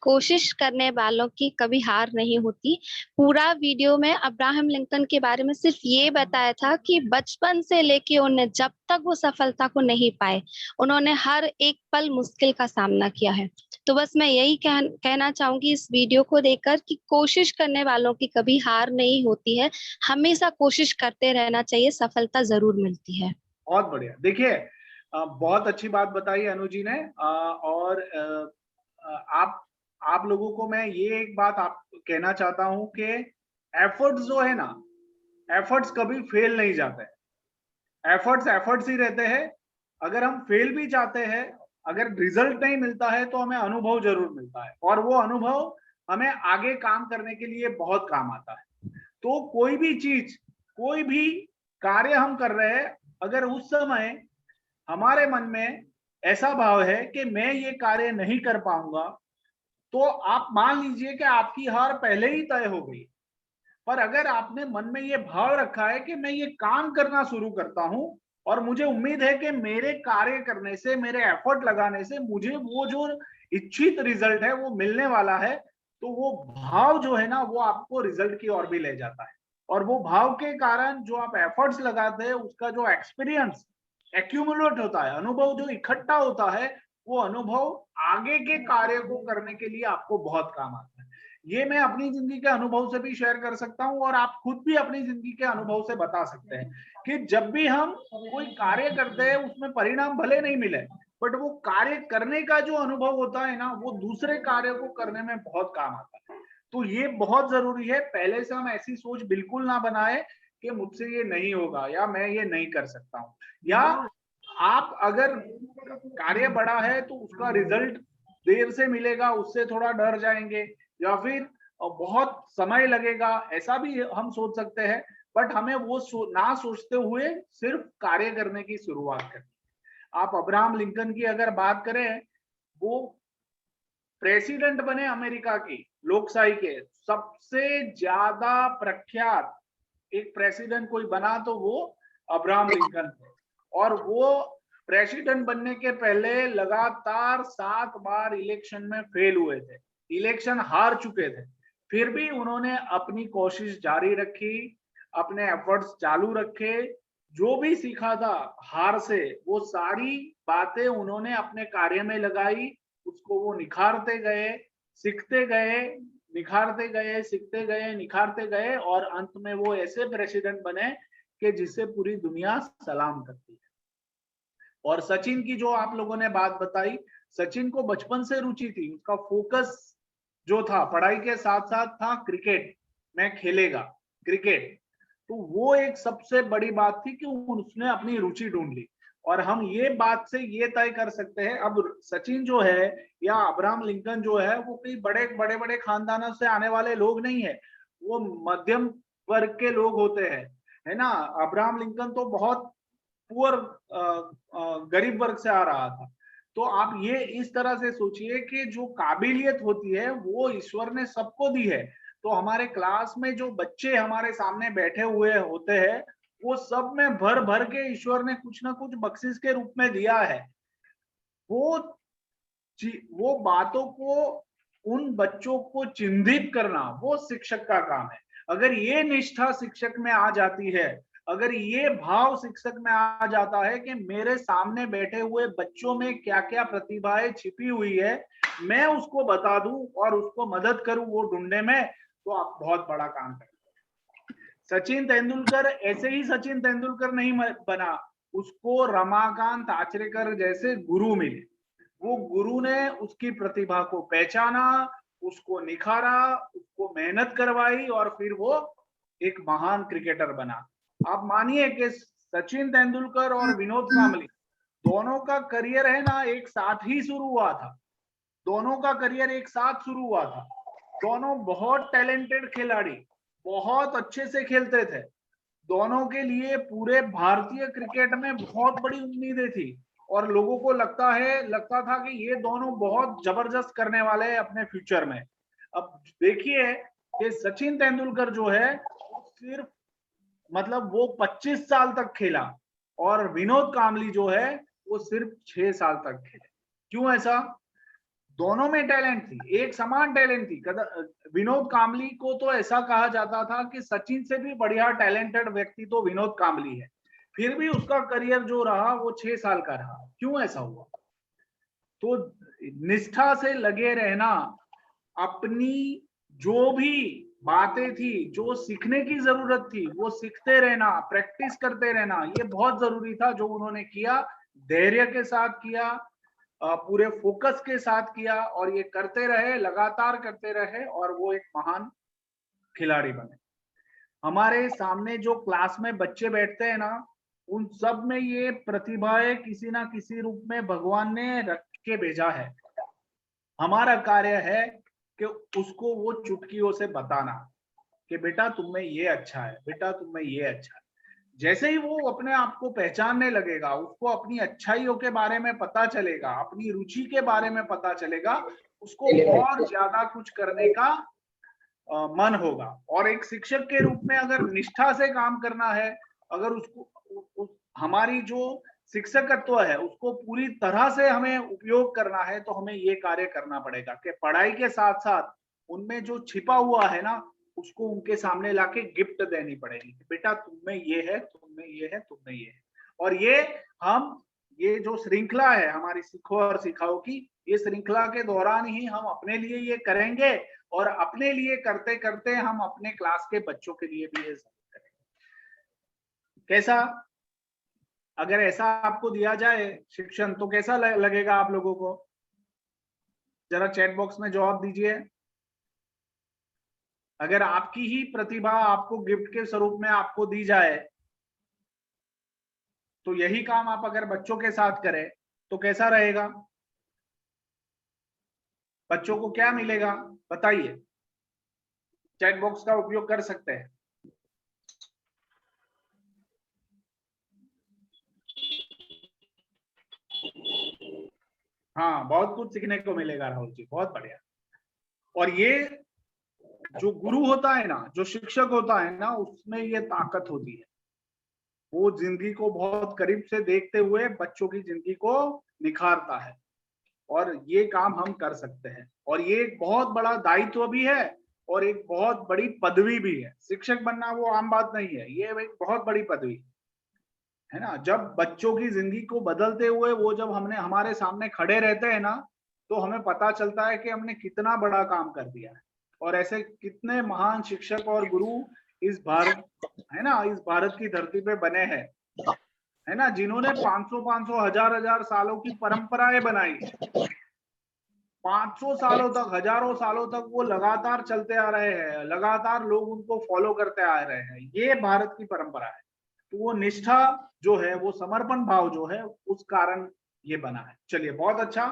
कोशिश करने वालों की कभी हार नहीं होती। पूरा वीडियो में अब्राहम लिंकन के बारे में सिर्फ ये बताया था कि बचपन से लेके उन्हें जब तक वो सफलता को नहीं पाए, उन्होंने हर एक पल मुश्किल का सामना किया है। तो बस मैं यही कहना चाहूंगी इस वीडियो को देखकर कि कोशिश करने वालों की कभी हार नहीं होती है, हमेशा कोशिश करते रहना चाहिए, सफलता जरूर मिलती है। बहुत बढ़िया। देखिए बहुत अच्छी बात बताई अनु जी ने। और आप लोगों को मैं ये एक बात आप कहना चाहता हूं कि एफर्ट्स जो है ना, एफर्ट्स कभी फेल नहीं जाते हैं। एफर्ट्स ही रहते हैं। अगर हम फेल भी जाते हैं, अगर रिजल्ट नहीं मिलता है तो हमें अनुभव जरूर मिलता है, और वो अनुभव हमें आगे काम करने के लिए बहुत काम आता है। तो कोई भी चीज, कोई भी कार्य हम कर रहे हैं, अगर उस समय हमारे मन में ऐसा भाव है कि मैं ये कार्य नहीं कर पाऊंगा, तो आप मान लीजिए कि आपकी हार पहले ही तय हो गई। पर अगर आपने मन में ये भाव रखा है कि मैं ये काम करना शुरू करता हूं और मुझे उम्मीद है कि मेरे कार्य करने से, मेरे एफर्ट लगाने से मुझे वो जो इच्छित रिजल्ट है वो मिलने वाला है, तो वो भाव जो है ना वो आपको रिजल्ट की ओर भी ले जाता है। और वो भाव के कारण जो आप एफर्ट्स लगाते हैं उसका जो एक्सपीरियंस एक्यूमुलेट होता है, अनुभव जो इकट्ठा होता है, वो अनुभव आगे के कार्य को करने के लिए आपको बहुत काम आता है। ये मैं अपनी जिंदगी के अनुभव से भी शेयर कर सकता हूं, और आप खुद भी अपनी जिंदगी के अनुभव से बता सकते हैं कि जब भी हम कोई कार्य करते हैं उसमें परिणाम भले नहीं मिले, बट वो कार्य करने का जो अनुभव होता है ना, वो दूसरे कार्य को करने में बहुत काम आता है। तो ये बहुत जरूरी है। पहले से हम ऐसी सोच बिल्कुल ना बनाए कि मुझसे ये नहीं होगा या मैं ये नहीं कर सकता हूँ, या आप अगर कार्य बड़ा है तो उसका रिजल्ट देर से मिलेगा उससे थोड़ा डर जाएंगे, या फिर बहुत समय लगेगा, ऐसा भी हम सोच सकते हैं। बट हमें वो ना सोचते हुए सिर्फ कार्य करने की शुरुआत करनी। आप अब्राहम लिंकन की अगर बात करें, वो प्रेसिडेंट बने अमेरिका की लोकशाही के, सबसे ज्यादा प्रख्यात एक प्रेसिडेंट कोई बना तो वो अब्राहम लिंकन थे। और वो प्रेसिडेंट बनने के पहले लगातार 7 बार इलेक्शन में फेल हुए थे, इलेक्शन हार चुके थे, फिर भी उन्होंने अपनी कोशिश जारी रखी, अपने एफर्ट्स चालू रखे। जो भी सीखा था हार से, वो सारी बातें उन्होंने अपने कार्य में लगाई, उसको वो निखारते गए, सीखते गए, निखारते गए, सीखते गए, निखारते गए, और अंत में वो ऐसे प्रेसिडेंट बने कि जिसे पूरी दुनिया सलाम करती है। और सचिन की जो आप लोगों ने बात बताई, सचिन को बचपन से रुचि थी, उसका फोकस जो था पढ़ाई के साथ साथ था क्रिकेट में, खेलेगा क्रिकेट। तो वो एक सबसे बड़ी बात थी कि उसने अपनी रुचि ढूंढ ली। और हम ये बात से ये तय कर सकते हैं, अब सचिन जो है या अब्राहम लिंकन जो है, वो कई बड़े बड़े खानदानों से आने वाले लोग नहीं है, वो मध्यम वर्ग के लोग होते हैं, है ना। अब्राहम लिंकन तो बहुत पुअर गरीब वर्ग से आ रहा था। तो आप ये इस तरह से सोचिए कि जो काबिलियत होती है वो ईश्वर ने सबको दी है। तो हमारे क्लास में जो बच्चे हमारे सामने बैठे हुए होते हैं, वो सब में भर भर के ईश्वर ने कुछ ना कुछ बख्शिश के रूप में दिया है। वो बातों को, उन बच्चों को चिन्हित करना वो शिक्षक का काम है। अगर ये निष्ठा शिक्षक में आ जाती है, अगर ये भाव शिक्षक में आ जाता है कि मेरे सामने बैठे हुए बच्चों में क्या क्या प्रतिभाएं छिपी हुई है, मैं उसको बता दूं और उसको मदद करूं वो ढूंढने में, तो आप बहुत बड़ा काम करें। सचिन तेंदुलकर ऐसे ही सचिन तेंदुलकर नहीं बना, उसको रमाकांत आचरेकर जैसे गुरु मिले। वो गुरु ने उसकी प्रतिभा को पहचाना, उसको निखारा, उसको मेहनत करवाई, और फिर वो एक महान क्रिकेटर बना। आप मानिए कि सचिन तेंदुलकर और विनोद कांबली दोनों का करियर है ना एक साथ ही शुरू हुआ था। दोनों का करियर एक साथ शुरू हुआ था। दोनों बहुत टैलेंटेड खिलाड़ी, बहुत अच्छे से खेलते थे। दोनों के लिए पूरे भारतीय क्रिकेट में बहुत बड़ी उम्मीदें थी, और लोगों को लगता था कि ये दोनों बहुत जबरदस्त करने वाले हैं अपने फ्यूचर में। अब देखिए कि सचिन तेंदुलकर जो है सिर्फ मतलब वो 25 साल तक खेला, और विनोद कांबली जो है वो सिर्फ 6 साल तक खेले। क्यों ऐसा? दोनों में टैलेंट थी, एक समान टैलेंट थी। विनोद कांबली को तो ऐसा कहा जाता था कि सचिन से भी बढ़िया टैलेंटेड व्यक्ति तो विनोद कांबली है, फिर भी उसका करियर जो रहा वो 6 साल का रहा। क्यों ऐसा हुआ? तो निष्ठा से लगे रहना, अपनी जो भी बातें थी, जो सीखने की जरूरत थी वो सीखते रहना, प्रैक्टिस करते रहना, ये बहुत जरूरी था जो उन्होंने किया। धैर्य के साथ किया, पूरे फोकस के साथ किया, और ये करते रहे, लगातार करते रहे, और वो एक महान खिलाड़ी बने। हमारे सामने जो क्लास में बच्चे बैठते हैं ना, उन सब में ये प्रतिभाएं किसी ना किसी रूप में भगवान ने रख के भेजा है। हमारा कार्य है कि उसको वो चुटकियों से बताना कि बेटा तुम में ये अच्छा है, बेटा तुम में ये अच्छा है। जैसे ही वो अपने आप को पहचानने लगेगा, उसको अपनी अच्छाइयों के बारे में पता चलेगा, अपनी रुचि के बारे में पता चलेगा, उसको और ज्यादा कुछ करने का मन होगा। और एक शिक्षक के रूप में अगर निष्ठा से काम करना है, अगर उसको हमारी जो शिक्षकत्व है उसको पूरी तरह से हमें उपयोग करना है, तो हमें ये कार्य करना पड़ेगा कि पढ़ाई के साथ साथ उनमें जो छिपा हुआ है ना, उसको उनके सामने लाके गिफ्ट देनी पड़ेगी। बेटा तुम में ये है, तुम में ये है, तुम में ये है। और ये जो श्रृंखला है हमारी सीखो और सिखाओ की, ये श्रृंखला के दौरान ही हम अपने लिए ये करेंगे, और अपने लिए करते करते हम अपने क्लास के बच्चों के लिए भी ये करेंगे। कैसा? अगर ऐसा आपको दिया जाए शिक्षण तो कैसा लगेगा आप लोगों को? जरा चैट बॉक्स में जवाब दीजिए। अगर आपकी ही प्रतिभा आपको गिफ्ट के स्वरूप में आपको दी जाए, तो यही काम आप अगर बच्चों के साथ करें तो कैसा रहेगा? बच्चों को क्या मिलेगा बताइए? चैट बॉक्स का उपयोग कर सकते हैं। हाँ, बहुत कुछ सीखने को मिलेगा राहुल जी, बहुत बढ़िया। और ये जो गुरु होता है ना, जो शिक्षक होता है ना, उसमें ये ताकत होती है। वो जिंदगी को बहुत करीब से देखते हुए बच्चों की जिंदगी को निखारता है, और ये काम हम कर सकते हैं। और ये एक बहुत बड़ा दायित्व भी है और एक बहुत बड़ी पदवी भी है। शिक्षक बनना वो आम बात नहीं है, ये एक बहुत बड़ी पदवी है ना। जब बच्चों की जिंदगी को बदलते हुए वो जब हमारे सामने खड़े रहते हैं ना, तो हमें पता चलता है कि हमने कितना बड़ा काम कर दिया है। और ऐसे कितने महान शिक्षक और गुरु इस भारत है ना, इस भारत की धरती पे बने हैं, है ना, जिन्होंने 500 हजार सालों की परंपराएं बनाई है। 500 सालों तक, हजारों सालों तक वो लगातार चलते आ रहे हैं, लगातार लोग उनको फॉलो करते आ रहे हैं। ये भारत की परंपरा है। तो वो निष्ठा जो है, वो समर्पण भाव जो है, उस कारण ये बना है। चलिए, बहुत अच्छा,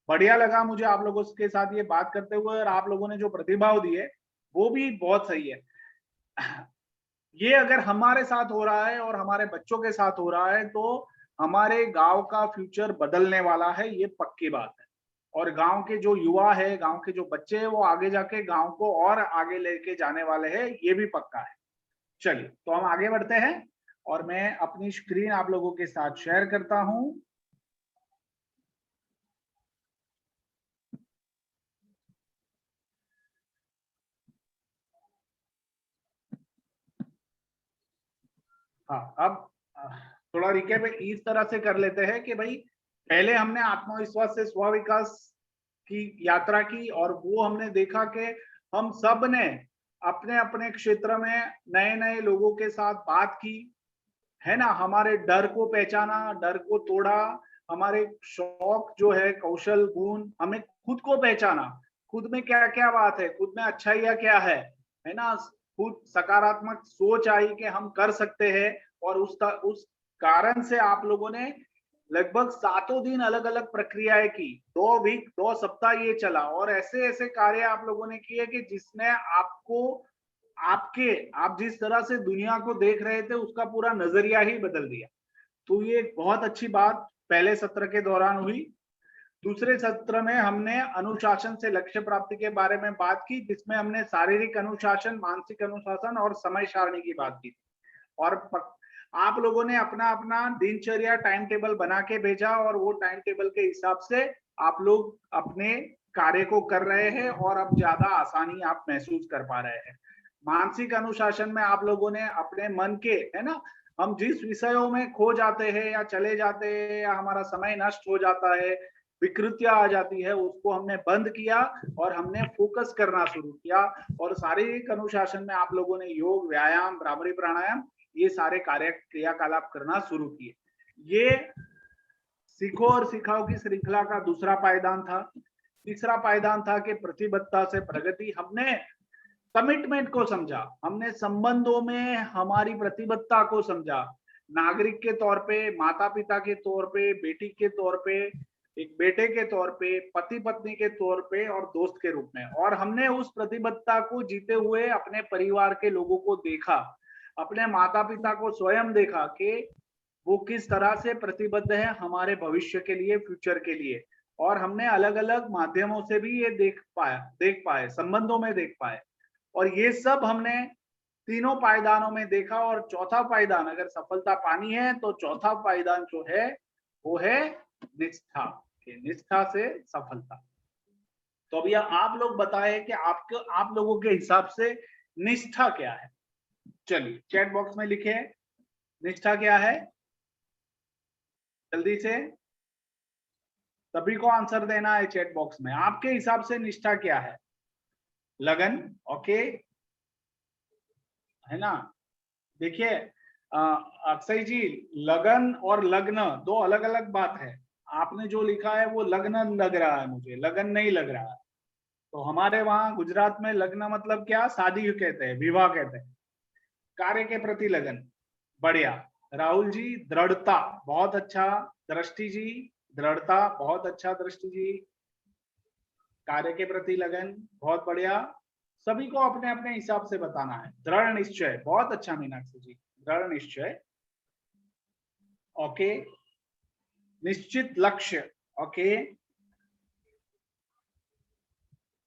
बढ़िया लगा मुझे आप लोगों के साथ ये बात करते हुए। और आप लोगों ने जो प्रतिभाव दिए वो भी बहुत सही है। ये अगर हमारे साथ हो रहा है और हमारे बच्चों के साथ हो रहा है, तो हमारे गांव का फ्यूचर बदलने वाला है, ये पक्की बात है। और गांव के जो युवा है, गांव के जो बच्चे हैं, वो आगे जाके गांव को और आगे लेके जाने वाले हैं, ये भी पक्का है। चलिए, तो हम आगे बढ़ते हैं और मैं अपनी स्क्रीन आप लोगों के साथ शेयर करता हूं। हाँ, अब थोड़ा रिकैप इस तरह से कर लेते हैं कि भाई, पहले हमने आत्मविश्वास से स्व विकास की यात्रा की, और वो हमने देखा कि हम सब ने अपने अपने क्षेत्र में नए नए लोगों के साथ बात की, है ना, हमारे डर को पहचाना, डर को तोड़ा, हमारे शौक जो है, कौशल गुण, हमें खुद को पहचाना, खुद में क्या क्या बात है, खुद में अच्छाइयाँ क्या है ना, खुद सकारात्मक सोच आई कि हम कर सकते हैं। और उस कारण से आप लोगों ने लगभग 7 दिन अलग अलग प्रक्रियाएं की, 2 वीक 2 सप्ताह ये चला, और ऐसे ऐसे कार्य आप लोगों ने किए कि जिसने आपको आप जिस तरह से दुनिया को देख रहे थे उसका पूरा नजरिया ही बदल दिया। तो ये एक बहुत अच्छी बात पहले सत्र के दौरान हुई। दूसरे सत्र में हमने अनुशासन से लक्ष्य प्राप्ति के बारे में बात की, जिसमें हमने शारीरिक अनुशासन, मानसिक अनुशासन और समय सारणी की बात की। और आप लोगों ने अपना अपना दिनचर्या टाइम टेबल बना के भेजा, और वो टाइम टेबल के हिसाब से आप लोग अपने कार्य को कर रहे हैं और अब ज्यादा आसानी आप महसूस कर पा रहे हैं। मानसिक अनुशासन में आप लोगों ने अपने मन के, है ना, हम जिस विषयों में खो जाते हैं या चले जाते हैं या हमारा समय नष्ट हो जाता है, विकृतियां आ जाती है, उसको हमने बंद किया और हमने फोकस करना शुरू किया। और शारीरिक अनुशासन में आप लोगों ने योग, व्यायाम, भ्रामरी प्राणायाम, ये सारे कार्य क्रियाकलाप करना शुरू किए। ये सीखो और सिखाओ की श्रृंखला का दूसरा पायदान था। तीसरा पायदान था कि प्रतिबद्धता से प्रगति। हमने कमिटमेंट को समझा, हमने संबंधों में हमारी प्रतिबद्धता को समझा, नागरिक के तौर पे, माता पिता के तौर पे, बेटी के तौर पे, एक बेटे के तौर पे, पति पत्नी के तौर पे और दोस्त के रूप में। और हमने उस प्रतिबद्धता को जीते हुए अपने परिवार के लोगों को देखा, अपने माता पिता को स्वयं देखा कि वो किस तरह से प्रतिबद्ध है हमारे भविष्य के लिए, फ्यूचर के लिए। और हमने अलग अलग माध्यमों से भी ये देख पाए, संबंधों में देख पाए। और ये सब हमने तीनों पायदानों में देखा। और चौथा पायदान, अगर सफलता पानी है तो चौथा पायदान जो है वो है निष्ठा। निष्ठा से सफलता। तो अब यह आप लोग बताएं कि आप लोगों के हिसाब से निष्ठा क्या है। चलिए चैट बॉक्स में लिखे निष्ठा क्या है, जल्दी से सभी को आंसर देना है चैट बॉक्स में। आपके हिसाब से निष्ठा क्या है? लगन, ओके, है ना। देखिए अक्षय जी, लगन और लग्न दो अलग अलग बात है। आपने जो लिखा है वो लग्न लग रहा है, मुझे लगन नहीं लग रहा है। तो हमारे वहां गुजरात में लग्न मतलब क्या, शादी कहते हैं, विवाह कहते हैं। कार्य के प्रति लगन, बढ़िया। राहुल जी, दृढ़ता, बहुत अच्छा। दृष्टि जी, दृढ़ता, बहुत अच्छा दृष्टि जी। कार्य के प्रति लगन, बहुत बढ़िया। सभी को अपने अपने हिसाब से बताना है। दृढ़ निश्चय, बहुत अच्छा मीनाक्षी जी, दृढ़ निश्चय, ओके। निश्चित लक्ष्य, ओके,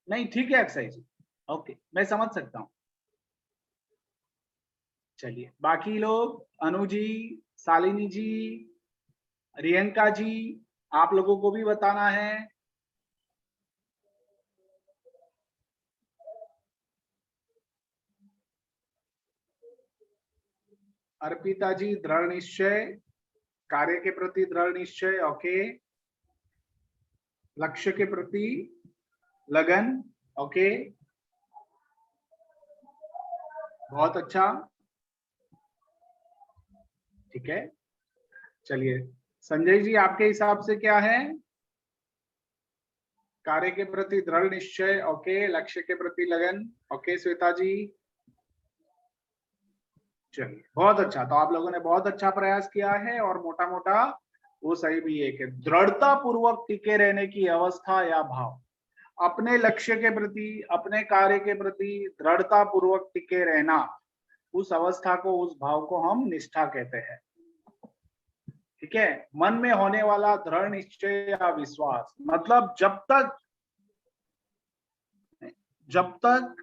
नहीं ठीक है अक्षय जी, ओके, मैं समझ सकता हूं। चलिए बाकी लोग, अनु जी, शालिनी जी, रियंका जी, आप लोगों को भी बताना है। अर्पिता जी, दृढ़ निश्चय, कार्य के प्रति दृढ़ निश्चय, ओके। लक्ष्य के प्रति लगन, ओके, बहुत अच्छा, ठीक है। चलिए संजय जी, आपके हिसाब से क्या है? कार्य के प्रति दृढ़ निश्चय, ओके। लक्ष्य के प्रति लगन, ओके। श्वेता जी, चलिए बहुत अच्छा। तो आप लोगों ने बहुत अच्छा प्रयास किया है और मोटा मोटा वो सही भी है कि दृढ़ता पूर्वक टिके रहने की अवस्था या भाव, अपने लक्ष्य के प्रति, अपने कार्य के प्रति दृढ़ता पूर्वक टिके रहना, उस अवस्था को, उस भाव को हम निष्ठा कहते हैं। ठीक है। मन में होने वाला दृढ़ निश्चय या विश्वास, मतलब जब तक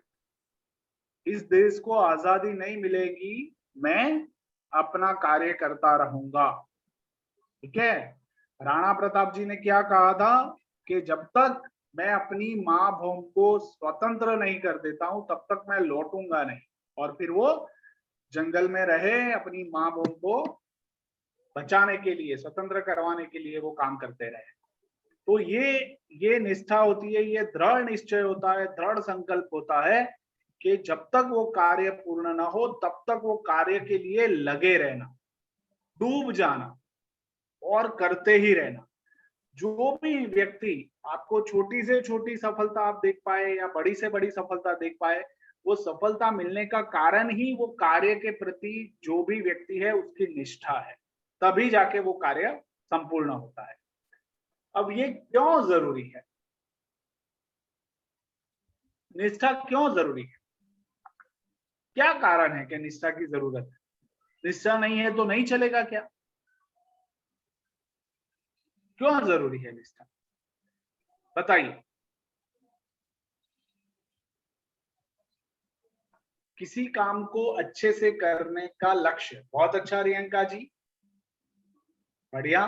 इस देश को आजादी नहीं मिलेगी, मैं अपना कार्य करता रहूंगा। ठीक है। राणा प्रताप जी ने क्या कहा था कि जब तक मैं अपनी माँ भूमि को स्वतंत्र नहीं कर देता हूं तब तक मैं लौटूंगा नहीं। और फिर वो जंगल में रहे, अपनी माँ भूमि को बचाने के लिए, स्वतंत्र करवाने के लिए वो काम करते रहे। तो ये निष्ठा होती है, ये दृढ़ निश्चय होता है, दृढ़ संकल्प होता है कि जब तक वो कार्य पूर्ण ना हो तब तक वो कार्य के लिए लगे रहना, डूब जाना और करते ही रहना। जो भी व्यक्ति आपको छोटी से छोटी सफलता आप देख पाए या बड़ी से बड़ी सफलता देख पाए, वो सफलता मिलने का कारण ही वो कार्य के प्रति जो भी व्यक्ति है उसकी निष्ठा है, तभी जाके वो कार्य संपूर्ण होता है। अब ये क्यों जरूरी है, निष्ठा क्यों जरूरी है, क्या कारण है कि निष्ठा की जरूरत है? निष्ठा नहीं है तो नहीं चलेगा क्या? क्यों जरूरी है निष्ठा, बताइए। किसी काम को अच्छे से करने का लक्ष्य, बहुत अच्छा रियंका जी, बढ़िया।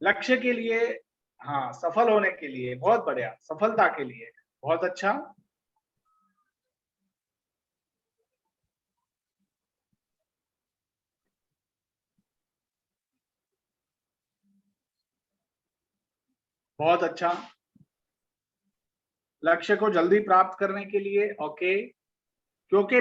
लक्ष्य के लिए हाँ, सफल होने के लिए, बहुत बढ़िया, सफलता के लिए, बहुत अच्छा। बहुत अच्छा, लक्ष्य को जल्दी प्राप्त करने के लिए, ओके, क्योंकि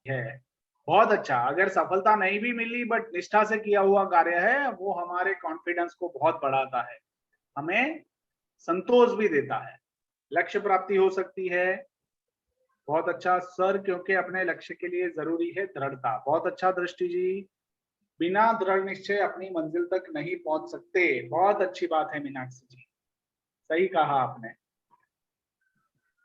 है। बहुत अच्छा, अगर सफलता नहीं भी मिली बट निष्ठा से किया हुआ कार्य है, वो हमारे कॉन्फिडेंस को बहुत बढ़ाता है, हमें संतोष भी देता है, लक्ष्य प्राप्ति हो सकती है। बहुत अच्छा सर, क्योंकि अपने लक्ष्य के लिए जरूरी है दृढ़ता। बहुत अच्छा दृष्टि जी, बिना दृढ़ निश्चय अपनी मंजिल तक नहीं पहुंच सकते। बहुत अच्छी बात है मीनाक्षी जी, सही कहा आपने।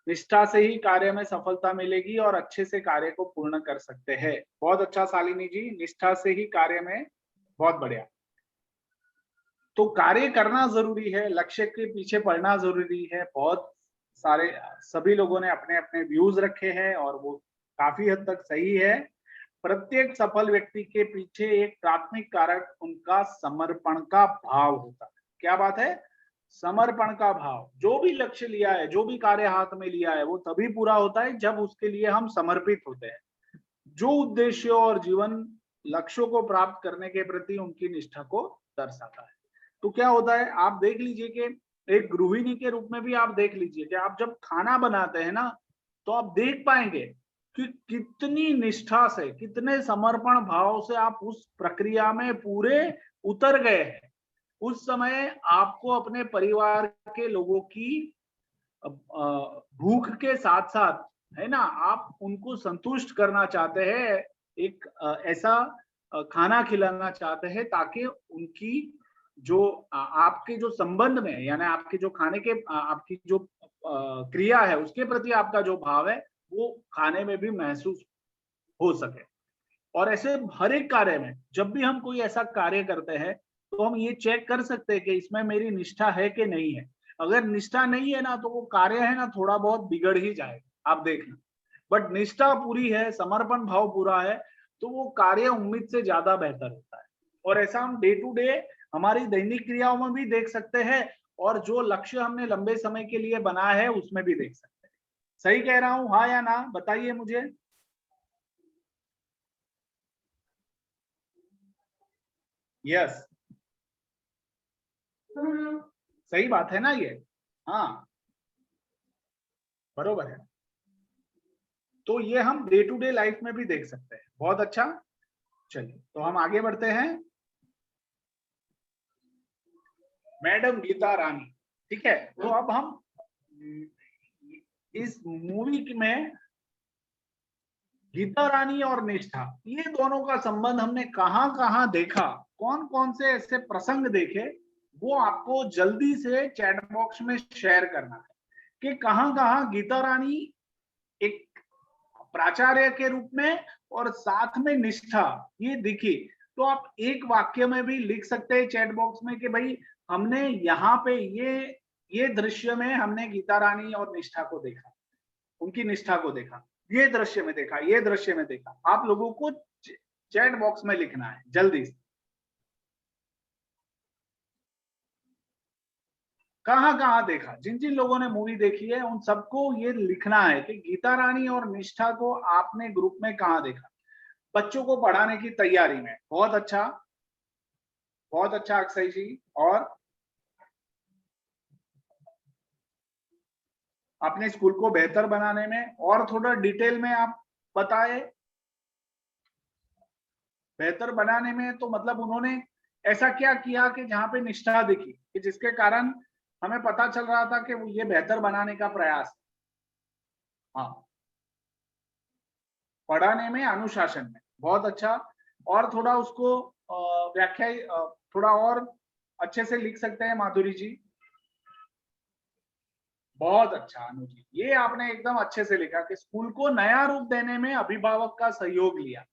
निष्ठा से ही कार्य में सफलता मिलेगी और अच्छे से कार्य को पूर्ण कर सकते हैं। बहुत अच्छा शालिनी जी, निष्ठा से ही कार्य में, बहुत बढ़िया। तो कार्य करना जरूरी है, लक्ष्य के पीछे पड़ना जरूरी है। बहुत सारे सभी लोगों ने अपने अपने व्यूज रखे हैं और वो काफी हद तक सही है। प्रत्येक सफल व्यक्ति के पीछे एक प्राथमिक कारक उनका समर्पण का भाव होता है। क्या बात है? समर्पण का भाव। जो भी लक्ष्य लिया है, जो भी कार्य हाथ में लिया है, वो तभी पूरा होता है जब उसके लिए हम समर्पित होते हैं। जो उद्देश्य और जीवन लक्ष्यों को प्राप्त करने के प्रति उनकी निष्ठा को दर्शाता है। तो क्या होता है, आप देख लीजिए कि एक गृहिणी के रूप में भी आप देख लीजिए कि आप जब खाना बनाते हैं ना, तो आप देख पाएंगे कि कितनी निष्ठा से, कितने समर्पण भाव से आप उस प्रक्रिया में पूरे उतर गए हैं। उस समय आपको अपने परिवार के लोगों की भूख के साथ साथ, है ना, आप उनको संतुष्ट करना चाहते हैं, एक ऐसा खाना खिलाना चाहते हैं ताकि उनकी जो आपके जो संबंध में, यानी आपके जो खाने के आपकी जो क्रिया है उसके प्रति आपका जो भाव है वो खाने में भी महसूस हो सके। और ऐसे हर एक कार्य में जब भी हम कोई ऐसा कार्य करते हैं तो हम ये चेक कर सकते हैं कि इसमें मेरी निष्ठा है कि नहीं है। अगर निष्ठा नहीं है ना, तो वो कार्य है ना थोड़ा बहुत बिगड़ ही जाएगा, आप देखना। बट निष्ठा पूरी है, समर्पण भाव पूरा है, तो वो कार्य उम्मीद से ज्यादा बेहतर होता है। और ऐसा हम डे टू डे हमारी दैनिक क्रियाओं में भी देख सकते हैं, और जो लक्ष्य हमने लंबे समय के लिए बनाया है उसमें भी देख सकते हैं। सही कह रहा हूं, हाँ या ना, बताइए मुझे। यस, सही बात है ना ये, हाँ बरोबर है। तो ये हम डे टू डे लाइफ में भी देख सकते हैं। बहुत अच्छा, चलिए तो हम आगे बढ़ते हैं। मैडम गीता रानी, ठीक है। तो अब हम इस मूवी में गीता रानी और निष्ठा, ये दोनों का संबंध हमने कहां कहां देखा, कौन कौन से ऐसे प्रसंग देखे, वो आपको जल्दी से चैट बॉक्स में शेयर करना है कि कहां कहां गीता रानी एक प्राचार्य के रूप में और साथ में निष्ठा ये दिखी। तो आप एक वाक्य में भी लिख सकते हैं चैट बॉक्स में कि भाई हमने यहाँ पे ये दृश्य में हमने गीता रानी और निष्ठा को देखा, उनकी निष्ठा को देखा, ये दृश्य में देखा, ये दृश्य में देखा। आप लोगों को चैट बॉक्स में लिखना है जल्दी से, कहां कहां देखा। जिन जिन लोगों ने मूवी देखी है उन सबको ये लिखना है कि गीता रानी और निष्ठा को आपने ग्रुप में कहां देखा। बच्चों को पढ़ाने की तैयारी में, बहुत अच्छा, बहुत अच्छा अक्षय जी। और अपने स्कूल को बेहतर बनाने में और थोड़ा डिटेल में आप बताए। बेहतर बनाने में तो मतलब उन्होंने ऐसा क्या किया कि जहां पे निष्ठा दिखी कि जिसके कारण हमें पता चल रहा था कि वो ये बेहतर बनाने का प्रयास है। हाँ, पढ़ाने में, अनुशासन में, बहुत अच्छा। और थोड़ा उसको व्याख्या थोड़ा और अच्छे से लिख सकते हैं माधुरी जी। बहुत अच्छा अनु जी, ये आपने एकदम अच्छे से लिखा कि स्कूल को नया रूप देने में अभिभावक का सहयोग लिया।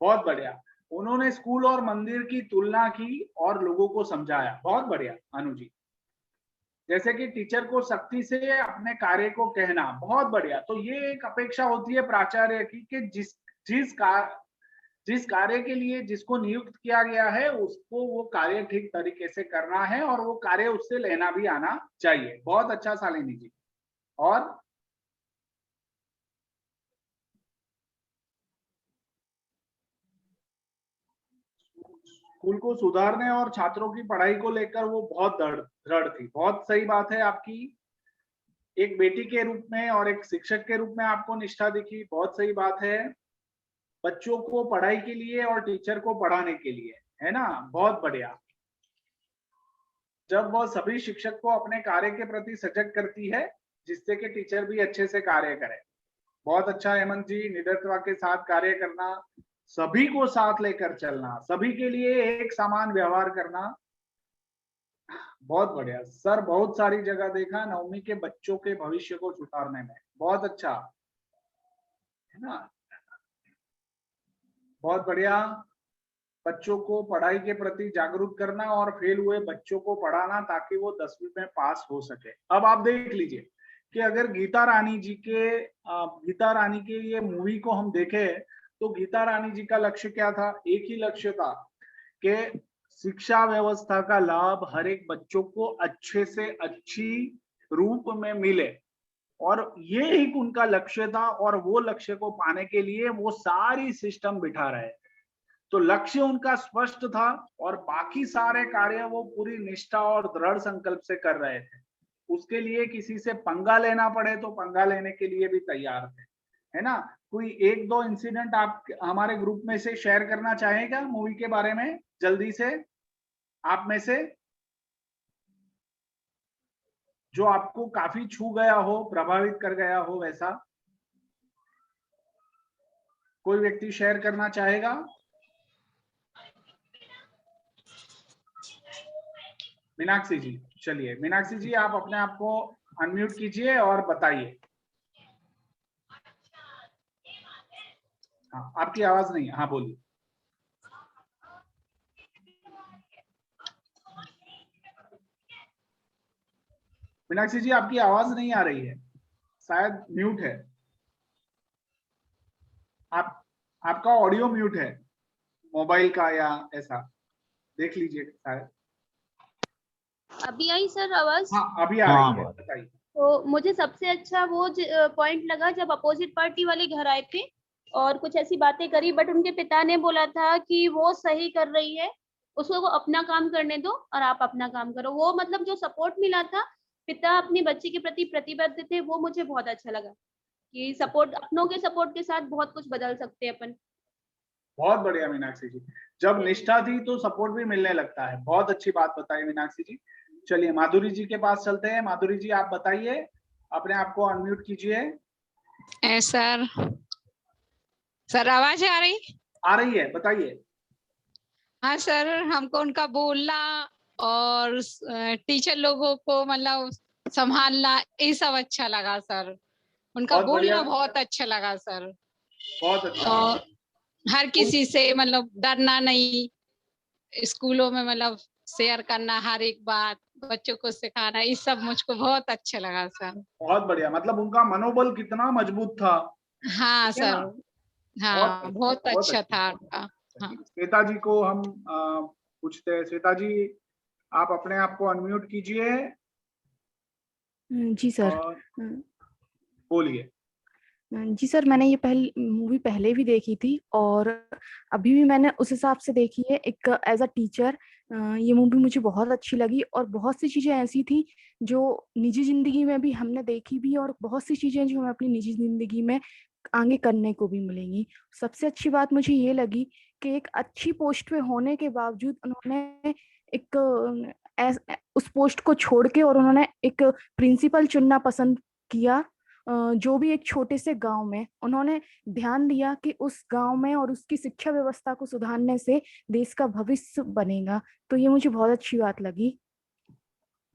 बहुत बढ़िया। उन्होंने स्कूल और मंदिर की तुलना की और लोगों को समझाया। बहुत बढ़िया अनु जी। जैसे कि टीचर को सख्ती से अपने कार्य को कहना, बहुत बढ़िया। तो ये एक अपेक्षा होती है प्राचार्य की कि जिस कार्य के लिए जिसको नियुक्त किया गया है उसको वो कार्य ठीक तरीके से करना है और वो कार्य उससे लेना भी आना चाहिए। बहुत अच्छा शालिनी जी। और स्कूल को सुधारने और छात्रों की पढ़ाई को लेकर वो बहुत दृढ़ थी। बहुत सही बात है आपकी। एक बेटी के रूप में और एक शिक्षक के रूप में आपको निष्ठा दिखी, बहुत सही बात है। बच्चों को पढ़ाई के लिए और टीचर को पढ़ाने के लिए, है ना, बहुत बढ़िया। जब वह सभी शिक्षक को अपने कार्य के प्रति सजग करती है जिससे कि टीचर भी अच्छे से कार्य करे। बहुत अच्छा हेमंत जी, निडरता के साथ कार्य करना, सभी को साथ लेकर चलना, सभी के लिए एक समान व्यवहार करना, बहुत बढ़िया सर। बहुत सारी जगह देखा नवमी के बच्चों के भविष्य को सुधारने में, बहुत अच्छा है ना, बहुत बढ़िया। बच्चों को पढ़ाई के प्रति जागरूक करना और फेल हुए बच्चों को पढ़ाना ताकि वो 10वीं में पास हो सके। अब आप देख लीजिए कि अगर गीता रानी के ये मूवी को हम देखें तो गीता रानी जी का लक्ष्य क्या था? एक ही लक्ष्य था कि शिक्षा व्यवस्था का लाभ हर एक बच्चों को अच्छे से अच्छी रूप में मिले, और ये एक उनका लक्ष्य था। और वो लक्ष्य को पाने के लिए वो सारी सिस्टम बिठा रहे। तो लक्ष्य उनका स्पष्ट था और बाकी सारे कार्य वो पूरी निष्ठा और दृढ़ संकल्प से कर रहे थे। उसके लिए किसी से पंगा लेना पड़े तो पंगा लेने के लिए भी तैयार थे, है ना। कोई एक दो इंसिडेंट आप हमारे ग्रुप में से शेयर करना चाहेगा मूवी के बारे में, जल्दी से आप में से जो आपको काफी छू गया हो, प्रभावित कर गया हो, वैसा कोई व्यक्ति शेयर करना चाहेगा? मीनाक्षी जी, चलिए मीनाक्षी जी आप अपने आप को अनम्यूट कीजिए और बताइए। हाँ, आपकी आवाज नहीं है, हाँ बोलिए। मीनाक्षी जी आपकी आवाज नहीं आ रही है, शायद म्यूट है। आपका ऑडियो म्यूट है मोबाइल का या ऐसा, देख लीजिए शायद। अभी आई सर आवाज? हाँ अभी आ रही है, बताइए। तो मुझे सबसे अच्छा वो पॉइंट लगा जब अपोजिट पार्टी वाले घर आए थे और कुछ ऐसी बातें करी, बट उनके पिता ने बोला था कि वो सही कर रही है, उसको वो अपना काम करने दो और आप अपना काम करो। वो मतलब जो सपोर्ट मिला था, पिता अपनी बच्ची के प्रति प्रतिबद्ध थे, वो मुझे बहुत अच्छा लगा कि सपोर्ट, अपनों के सपोर्ट के साथ बहुत कुछ बदल सकते हैं अपन। बहुत बढ़िया मीनाक्षी जी, जब निष्ठा थी तो सपोर्ट भी मिलने लगता है। बहुत अच्छी बात बताई मीनाक्षी जी। चलिए माधुरी जी के पास चलते हैं। माधुरी जी आप बताइए, अपने आप को अनम्यूट कीजिए। सर आवाज आ रही है, बताइए। हाँ सर, हमको उनका बोलना और टीचर लोगों को मतलब संभालना, ये सब अच्छा लगा सर। उनका बोलना बहुत अच्छा लगा सर। बहुत अच्छा। और हर किसी से मतलब डरना नहीं, स्कूलों में मतलब शेयर करना हर एक बात, बच्चों को सिखाना, ये सब मुझको बहुत अच्छा लगा सर। बहुत बढ़िया, मतलब उनका मनोबल कितना मजबूत था। हाँ सर, हाँ बहुत अच्छा था उनका। हाँ। श्वेता जी को हम पूछते हैं। श्वेता जी आप अपने आप को अनम्यूट कीजिए। जी सर। बोलिए। जी सर, मैंने ये मूवी पहले भी देखी थी और अभी भी मैंने उस हिसाब से देखी है। एक एज अ टीचर ये मूवी मुझे बहुत अच्छी लगी और बहुत सी चीज़ें ऐसी थी जो निजी जिंदगी में भी हमने देखी भी और बहुत सी चीज़ें जो हमें अपनी निजी जिंदगी में आगे करने को भी मिलेंगी। सबसे अच्छी बात मुझे ये लगी कि एक अच्छी पोस्ट पे होने के बावजूद उन्होंने उस पोस्ट को छोड़ के और उन्होंने एक प्रिंसिपल चुनना पसंद किया, जो भी एक छोटे से गांव में उन्होंने ध्यान दिया कि उस गांव में और उसकी शिक्षा व्यवस्था को सुधारने से देश का भविष्य बनेगा। तो ये मुझे बहुत अच्छी बात लगी।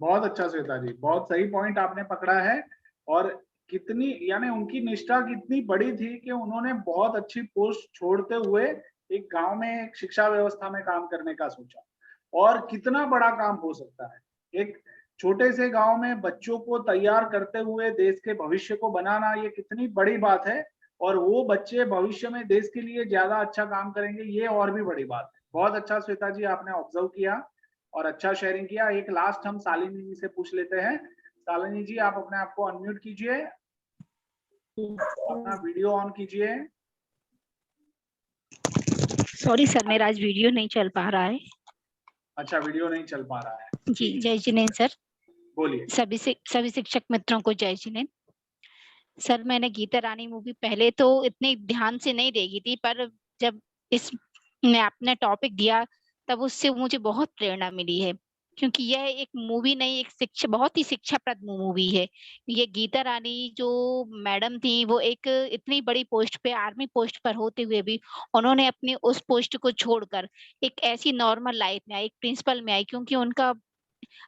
बहुत अच्छा श्वेता जी, बहुत सही पॉइंट आपने पकड़ा है। और कितनी, यानी उनकी निष्ठा कितनी बड़ी थी कि उन्होंने बहुत अच्छी पोस्ट छोड़ते हुए एक गांव में एक शिक्षा व्यवस्था में काम करने का सोचा, और कितना बड़ा काम हो सकता है। एक छोटे से गांव में बच्चों को तैयार करते हुए देश के भविष्य को बनाना, ये कितनी बड़ी बात है, और वो बच्चे भविष्य में देश के लिए ज्यादा अच्छा काम करेंगे, ये और भी बड़ी बात है। बहुत अच्छा श्वेता जी, आपने ऑब्जर्व किया और अच्छा शेयरिंग किया। एक लास्ट हम शालिनी जी से पूछ लेते हैं। शालिनी जी, आप अपने आप को अनम्यूट कीजिए, अपना वीडियो ऑन कीजिए। सॉरी सर, मेरा आज वीडियो नहीं चल पा रहा है। अच्छा, वीडियो नहीं चल पा रहा है। जी, जय जिनेन्द्र सर। बोलिए। सभी शिक्षक मित्रों को जय जिनेन्द्र सर। मैंने गीता रानी मूवी पहले तो इतने ध्यान से नहीं देखी थी, पर जब इसने आपने टॉपिक दिया तब उससे मुझे बहुत प्रेरणा मिली है, क्योंकि यह एक मूवी नहीं, एक शिक्षा, बहुत ही शिक्षाप्रद मूवी है। ये गीता रानी जो मैडम थी, वो एक इतनी बड़ी पोस्ट पे, आर्मी पोस्ट पर होते हुए भी उन्होंने अपनी उस पोस्ट को छोड़कर एक ऐसी नॉर्मल लाइफ में आई, एक प्रिंसिपल में आई, क्योंकि उनका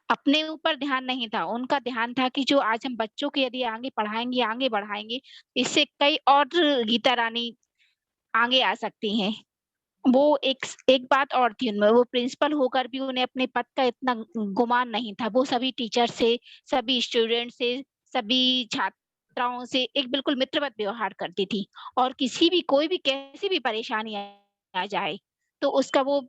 अपने ऊपर ध्यान नहीं था। उनका ध्यान था कि जो आज हम बच्चों को यदि आगे पढ़ाएंगे, आगे बढ़ाएंगे, इससे कई और गीता रानी आगे आ सकती हैं। वो एक बात और थी उनमें, वो प्रिंसिपल होकर भी उन्हें अपने पद का इतना गुमान नहीं था। वो सभी टीचर से, सभी स्टूडेंट से, सभी छात्राओं से एक बिल्कुल मित्रवत व्यवहार करती थी, और किसी भी, कोई भी, कैसी भी परेशानी आ जाए तो उसका वो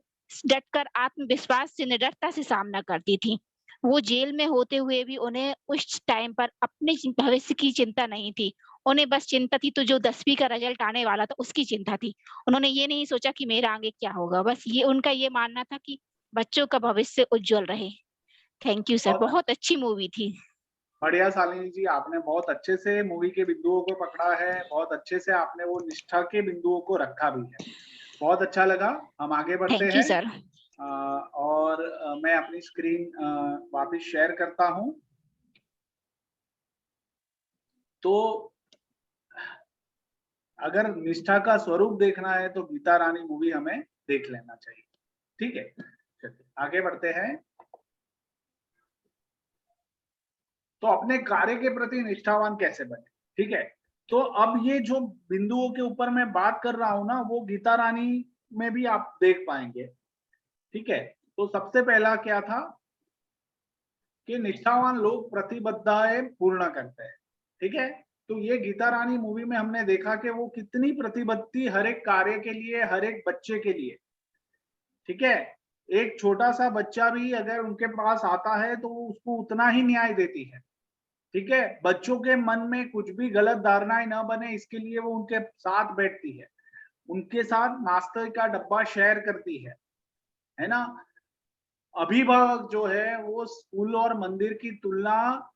डटकर आत्मविश्वास से, निडरता से सामना करती थी। वो जेल में होते हुए भी उन्हें उस टाइम पर अपने भविष्य की चिंता नहीं थी। उन्हें बस चिंता थी तो जो 10वीं का रिजल्ट आने वाला था उसकी चिंता थी। उन्होंने ये नहीं सोचा कि मेरा आगे क्या होगा, बस ये उनका ये मानना था कि बच्चों का भविष्य उज्जवल रहे। थैंक यू सर, बहुत अच्छी मूवी थी। बढ़िया शालिनी जी, आपने बहुत अच्छे से मूवी के बिंदुओं को पकड़ा है, बहुत अच्छे से आपने वो निष्ठा के बिंदुओं को रखा भी है। बहुत अच्छा लगा। हम आगे बढ़ते हैं। सर। और मैं अपनी स्क्रीन वापस शेयर करता हूं। तो अगर निष्ठा का स्वरूप देखना है तो गीता रानी मूवी हमें देख लेना चाहिए। ठीक है, चलिए आगे बढ़ते हैं। तो अपने कार्य के प्रति निष्ठावान कैसे बने, ठीक है। तो अब ये जो बिंदुओं के ऊपर मैं बात कर रहा हूं ना, वो गीता रानी में भी आप देख पाएंगे। ठीक है, तो सबसे पहला क्या था कि निष्ठावान लोग प्रतिबद्धताएं पूर्ण करते हैं। ठीक है, तो ये गीता रानी मूवी में हमने देखा कि वो कितनी प्रतिबद्ध थी हर एक कार्य के लिए, हर एक बच्चे के लिए। ठीक है, एक छोटा सा बच्चा भी अगर उनके पास आता है तो वो उसको उतना ही न्याय देती है। ठीक है, बच्चों के मन में कुछ भी गलत धारणाएं न बने, इसके लिए वो उनके साथ बैठती है, उनके साथ नाश्ते का डब्बा शेयर करती है ना। अभिभावक जो है वो स्कूल और मंदिर की तुलना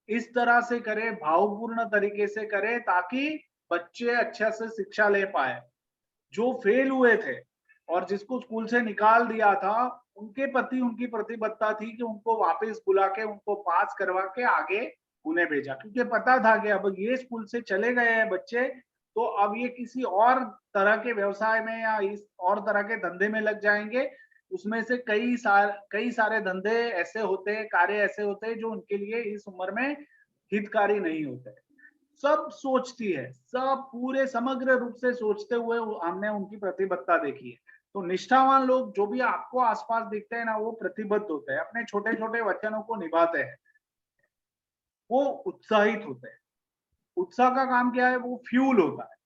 इस तरह से करे, भावपूर्ण तरीके से करे, ताकि बच्चे अच्छे से शिक्षा ले पाए। जो फेल हुए थे और जिसको स्कूल से निकाल दिया था, उनके प्रति उनकी प्रतिबद्धता थी कि उनको वापस बुला के उनको पास करवा के आगे उन्हें भेजा, क्योंकि पता था कि अब ये स्कूल से चले गए हैं बच्चे, तो अब ये किसी और तरह के व्यवसाय में या इस और तरह के धंधे में लग जाएंगे। उसमें से कई सारे धंधे ऐसे होते हैं, कार्य ऐसे होते हैं जो उनके लिए इस उम्र में हितकारी नहीं होते। सब सोचती है, सब पूरे समग्र रूप से सोचते हुए हमने उनकी प्रतिबद्धता देखी है। तो निष्ठावान लोग जो भी आपको आसपास दिखते हैं ना, वो प्रतिबद्ध होते हैं, अपने छोटे छोटे वचनों को निभाते हैं, वो उत्साहित होते हैं। उत्साह का काम क्या है, वो फ्यूल होता है।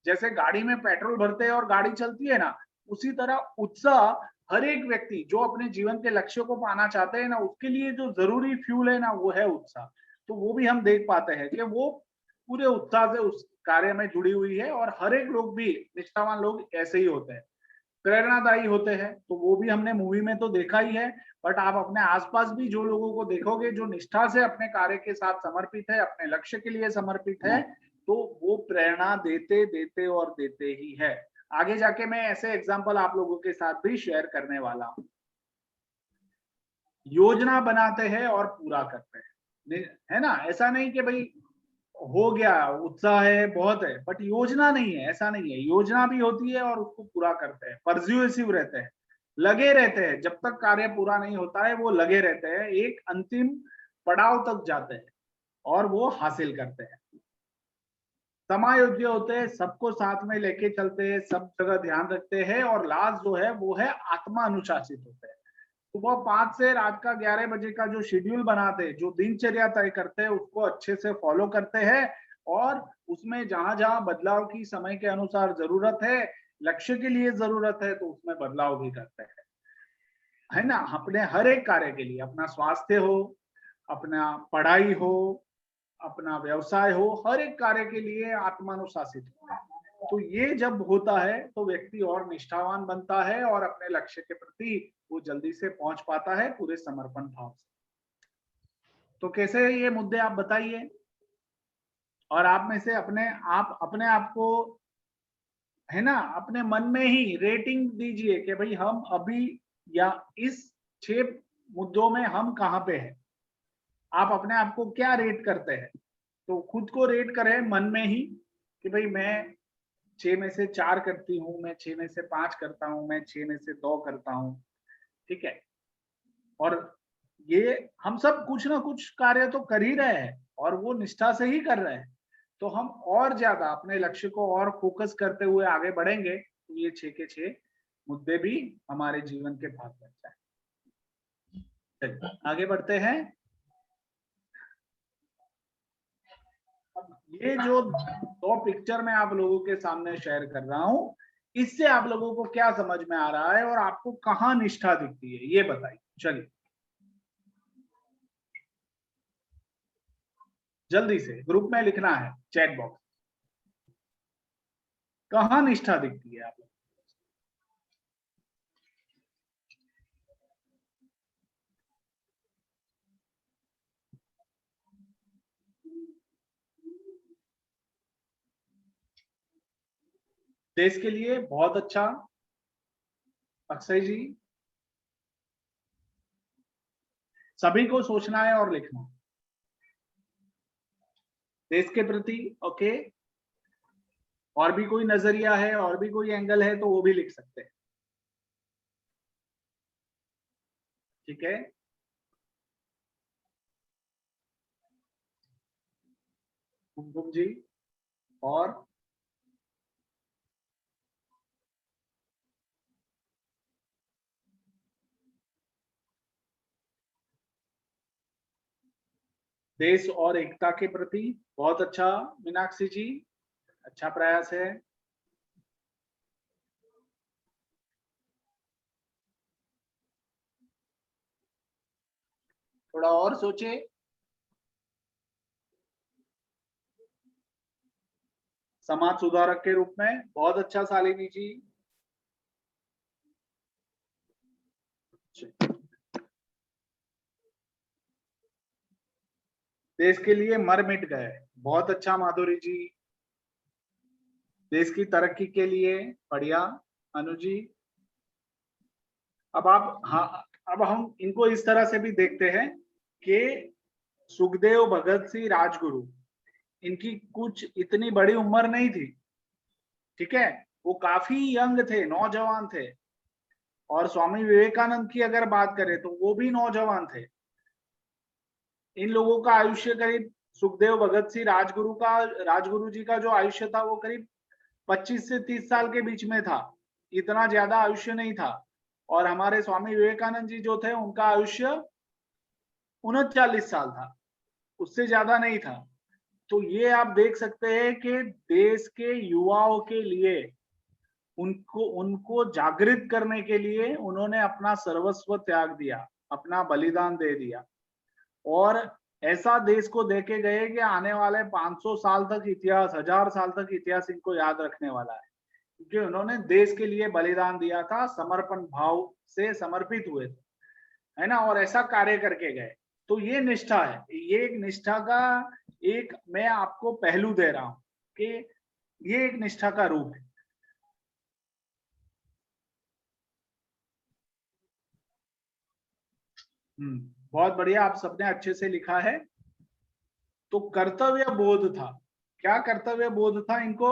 जैसे गाड़ी में पेट्रोल भरते हैं और गाड़ी चलती है ना, उसी तरह उत्साह हर एक व्यक्ति जो अपने जीवन के लक्ष्य को पाना चाहते हैं ना, उसके लिए जो जरूरी फ्यूल है ना, वो है उत्साह। तो वो भी हम देख पाते हैं कि वो पूरे उत्साह से उस कार्य में जुड़ी हुई है, और हर एक लोग भी, निष्ठावान लोग ऐसे ही होते हैं, प्रेरणादायी होते हैं। तो वो भी हमने मूवी में तो देखा ही है, बट आप अपने आसपास भी जो लोगों को देखोगे जो निष्ठा से अपने कार्य के साथ समर्पित है, अपने लक्ष्य के लिए समर्पित है, तो वो प्रेरणा देते देते और देते ही है। आगे जाके मैं ऐसे एग्जाम्पल आप लोगों के साथ भी शेयर करने वाला हूं। योजना बनाते हैं और पूरा करते हैं, है ना। ऐसा नहीं कि भाई हो गया, उत्साह है, बहुत है, बट योजना नहीं है, ऐसा नहीं है। योजना भी होती है और उसको पूरा करते हैं, परस्यूएसिव रहते हैं, लगे रहते हैं। जब तक कार्य पूरा नहीं होता है वो लगे रहते हैं, एक अंतिम पड़ाव तक जाते हैं और वो हासिल करते हैं। समायोज्य होते हैं, सबको साथ में लेके चलते हैं, सब जगह ध्यान रखते हैं, और लास्ट जो है वो है आत्मा अनुशासित होते हैं। सुबह 5 से रात का 11 बजे का जो शेड्यूल बनाते हैं, जो दिनचर्या तय करते हैं, उसको अच्छे से फॉलो करते हैं, और उसमें जहां जहां बदलाव की समय के अनुसार जरूरत है, लक्ष्य के लिए जरूरत है, तो उसमें बदलाव भी करते हैं, है ना। अपने हर एक कार्य के लिए, अपना स्वास्थ्य हो, अपना पढ़ाई हो, अपना व्यवसाय हो, हर एक कार्य के लिए आत्मानुशासित होता है। तो ये जब होता है तो व्यक्ति और निष्ठावान बनता है, और अपने लक्ष्य के प्रति वो जल्दी से पहुंच पाता है पूरे समर्पण भाव से। तो कैसे ये मुद्दे आप बताइए, और आप में से अपने आप को, है ना, अपने मन में ही रेटिंग दीजिए कि भाई हम अभी या इस 6 मुद्दों में हम कहाँ पे हैं। आप अपने आप को क्या रेट करते हैं, तो खुद को रेट करें मन में ही कि भाई मैं 6 में से 4 करती हूँ, मैं 6 में से 5 करता हूँ, मैं 6 में से 2 करता हूँ, ठीक है। और ये हम सब कुछ ना कुछ कार्य तो कर ही रहे हैं, और वो निष्ठा से ही कर रहे हैं, तो हम और ज्यादा अपने लक्ष्य को और फोकस करते हुए आगे बढ़ेंगे, तो ये 6 के 6 मुद्दे भी हमारे जीवन के भाग बन जाए। चलिए आगे बढ़ते हैं। ये जो 2 पिक्चर मैं आप लोगों के सामने शेयर कर रहा हूं, इससे आप लोगों को क्या समझ में आ रहा है, और आपको कहाँ निष्ठा दिखती है, ये बताइए। चलिए जल्दी से ग्रुप में लिखना है, चैट बॉक्स, कहाँ निष्ठा दिखती है आप लोग। देश के लिए बहुत अच्छा, अक्षय जी, सभी को सोचना है और लिखना, देश के प्रति। ओके, और भी कोई नजरिया है, और भी कोई एंगल है, तो वो भी लिख सकते हैं, ठीक है। कुमकुम जी, और देश और एकता के प्रति बहुत अच्छा, मीनाक्षी जी, अच्छा प्रयास है। थोड़ा और सोचे। समाज सुधारक के रूप में बहुत अच्छा, शालिनी जी। देश के लिए मर मिट गए, बहुत अच्छा, माधुरी जी। देश की तरक्की के लिए बढ़िया, अनु जी। अब आप, हाँ, अब हम इनको इस तरह से भी देखते हैं कि सुखदेव, भगत सिंह, राजगुरु, इनकी कुछ इतनी बड़ी उम्र नहीं थी, ठीक है, वो काफी यंग थे, नौजवान थे। और स्वामी विवेकानंद की अगर बात करें तो वो भी नौजवान थे। इन लोगों का आयुष्य करीब, सुखदेव, भगत सिंह, राजगुरु जी का जो आयुष्य था वो करीब 25 से 30 साल के बीच में था, इतना ज्यादा आयुष्य नहीं था। और हमारे स्वामी विवेकानंद जी जो थे, उनका आयुष्य 39 साल था, उससे ज्यादा नहीं था। तो ये आप देख सकते हैं कि देश के युवाओं के लिए, उनको जागृत करने के लिए उन्होंने अपना सर्वस्व त्याग दिया, अपना बलिदान दे दिया, और ऐसा देश को देके गए कि आने वाले 500 साल तक इतिहास, 1000 साल तक इतिहास इनको याद रखने वाला है, क्योंकि उन्होंने देश के लिए बलिदान दिया था, समर्पण भाव से समर्पित हुए थे, है ना, और ऐसा कार्य करके गए। तो ये निष्ठा है, ये एक निष्ठा का एक मैं आपको पहलू दे रहा हूं कि ये एक निष्ठा का रूप है। बहुत बढ़िया, आप सबने अच्छे से लिखा है। तो कर्तव्य बोध था, क्या कर्तव्य बोध था इनको?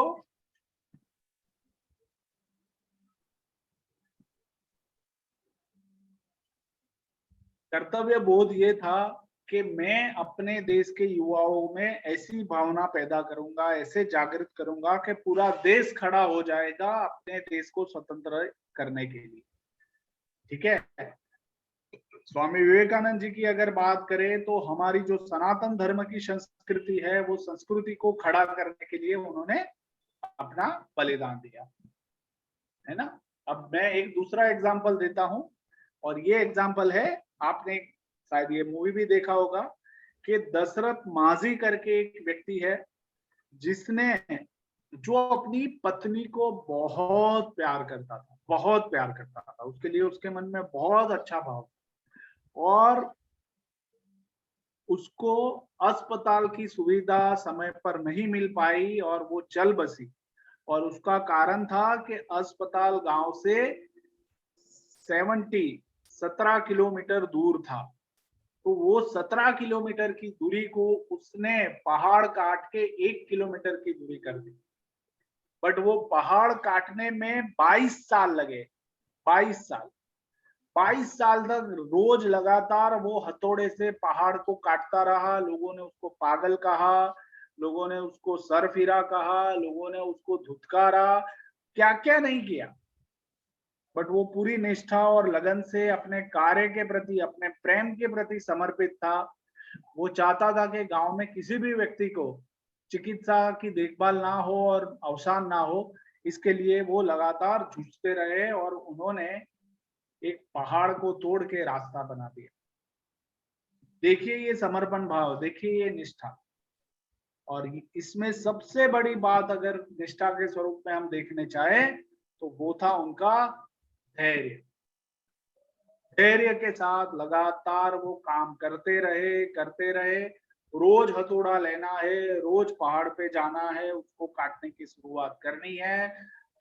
कर्तव्य बोध ये था कि मैं अपने देश के युवाओं में ऐसी भावना पैदा करूंगा, ऐसे जागृत करूंगा कि पूरा देश खड़ा हो जाएगा अपने देश को स्वतंत्र करने के लिए। ठीक है, स्वामी विवेकानंद जी की अगर बात करें तो हमारी जो सनातन धर्म की संस्कृति है, वो संस्कृति को खड़ा करने के लिए उन्होंने अपना बलिदान दिया, है ना। अब मैं एक दूसरा एग्जाम्पल देता हूं, और ये एग्जाम्पल है, आपने शायद ये मूवी भी देखा होगा कि दशरथ माझी करके एक व्यक्ति है जिसने, जो अपनी पत्नी को बहुत प्यार करता था, बहुत प्यार करता था, उसके लिए उसके मन में बहुत अच्छा भाव था, और उसको अस्पताल की सुविधा समय पर नहीं मिल पाई और वो चल बसी, और उसका कारण था कि अस्पताल गांव से 17 किलोमीटर दूर था। तो वो 17 किलोमीटर की दूरी को उसने पहाड़ काट के 1 किलोमीटर की दूरी कर दी। बट वो पहाड़ काटने में 22 साल लगे, 22 साल तक रोज लगातार वो हथौड़े से पहाड़ को काटता रहा। लोगों ने उसको पागल कहा, लोगों ने उसको सरफिरा कहा, लोगों ने उसको धुतकारा, क्या क्या नहीं किया, बट वो पूरी निष्ठा और लगन से अपने कार्य के प्रति, अपने प्रेम के प्रति समर्पित था। वो चाहता था कि गांव में किसी भी व्यक्ति को चिकित्सा की देखभाल ना हो और अवसान ना हो, इसके लिए वो लगातार जूझते रहे, और उन्होंने एक पहाड़ को तोड़ के रास्ता बना दिया। देखिए ये समर्पण भाव, देखिए ये निष्ठा। और इसमें सबसे बड़ी बात अगर निष्ठा के स्वरूप में हम देखने चाहें तो वो था उनका धैर्य। धैर्य के साथ लगातार वो काम करते रहे। रोज हथौड़ा लेना है, रोज पहाड़ पे जाना है, उसको काटने की शुरुआत करनी है,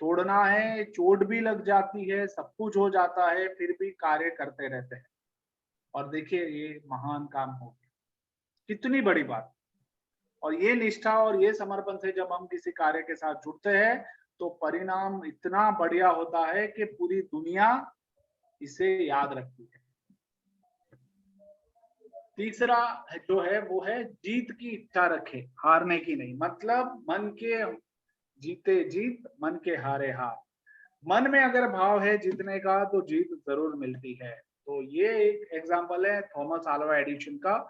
तोड़ना है, चोट भी लग जाती है, सब कुछ हो जाता है, फिर भी कार्य करते रहते हैं। और देखिए ये महान काम हो गया, कितनी बड़ी बात। और ये निष्ठा और ये समर्पण से जब हम किसी कार्य के साथ जुड़ते हैं तो परिणाम इतना बढ़िया होता है कि पूरी दुनिया इसे याद रखती है। तीसरा जो है वो है जीत की इच्छा रखे, हारने की नहीं। मतलब मन के जीते जीत, मन के हारे हार। मन में अगर भाव है जीतने का तो जीत जरूर मिलती है। तो ये एक एग्जाम्पल है थॉमस अल्वा एडिसन का,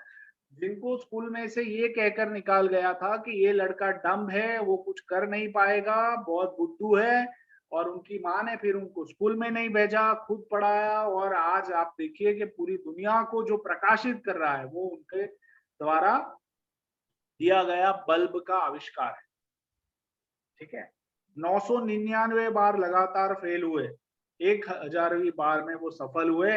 जिनको स्कूल में से ये कहकर निकाल गया था कि ये लड़का डम है, वो कुछ कर नहीं पाएगा, बहुत बुद्धू है, और उनकी माँ ने फिर उनको स्कूल में नहीं भेजा, खुद पढ़ाया, और आज आप देखिए कि पूरी दुनिया को जो प्रकाशित कर रहा है वो उनके द्वारा दिया गया बल्ब का आविष्कार है। ठीक है, 999 बार लगातार फेल हुए, 1000वीं बार में वो सफल हुए,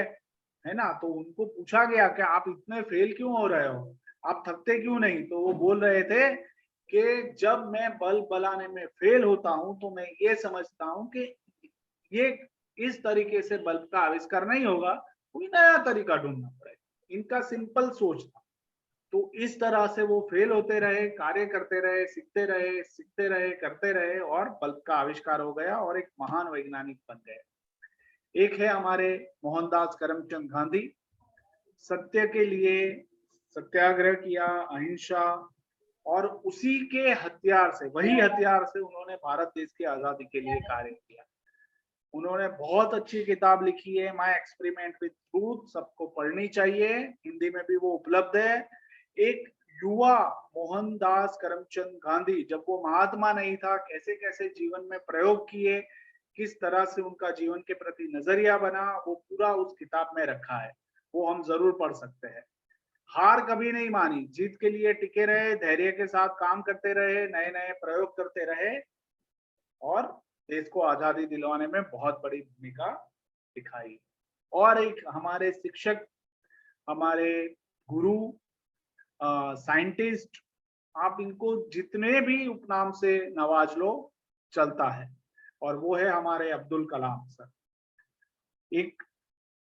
है ना। तो उनको पूछा गया कि आप इतने फेल क्यों हो रहे हो, आप थकते क्यों नहीं? तो वो बोल रहे थे कि जब मैं बल्ब बनाने में फेल होता हूं तो मैं ये समझता हूं कि ये इस तरीके से बल्ब का आविष्कार नहीं होगा, कोई नया तरीका ढूंढना पड़ेगा। इनका सिंपल सोच था। तो इस तरह से वो फेल होते रहे, कार्य करते रहे, सीखते रहे, करते रहे, और बल्ब का आविष्कार हो गया और एक महान वैज्ञानिक बन गए। एक है हमारे मोहनदास करमचंद गांधी, सत्य के लिए सत्याग्रह किया, अहिंसा, और उसी के हथियार से, वही हथियार से उन्होंने भारत देश की आजादी के लिए कार्य किया। उन्होंने बहुत अच्छी किताब लिखी है, माय एक्सपेरिमेंट विद ट्रूथ, सबको पढ़नी चाहिए, हिंदी में भी वो उपलब्ध है। एक युवा मोहनदास करमचंद गांधी, जब वो महात्मा नहीं था, कैसे कैसे जीवन में प्रयोग किए, किस तरह से उनका जीवन के प्रति नजरिया बना, वो पूरा उस किताब में रखा है, वो हम जरूर पढ़ सकते हैं। हार कभी नहीं मानी, जीत के लिए टिके रहे, धैर्य के साथ काम करते रहे, नए नए प्रयोग करते रहे, और देश को आजादी दिलवाने में बहुत बड़ी भूमिका दिखाई। और एक हमारे शिक्षक, हमारे गुरु, साइंटिस्ट, आप इनको जितने भी उपनाम से नवाज लो चलता है, और वो है हमारे अब्दुल कलाम सर। एक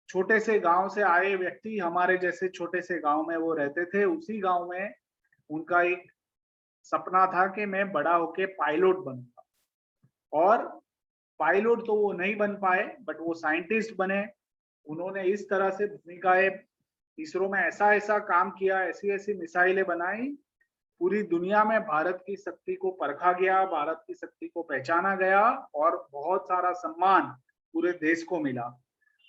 छोटे से गांव से आए व्यक्ति, हमारे जैसे छोटे से गांव में वो रहते थे। उसी गांव में उनका एक सपना था कि मैं बड़ा होके पायलट बनूंगा, और पायलट तो वो नहीं बन पाए, बट वो साइंटिस्ट बने। उन्होंने इस तरह से भूमिकाएं इसरो में ऐसा ऐसा काम किया, ऐसी ऐसी मिसाइलें बनाई, पूरी दुनिया में भारत की शक्ति को परखा गया, भारत की शक्ति को पहचाना गया और बहुत सारा सम्मान पूरे देश को मिला।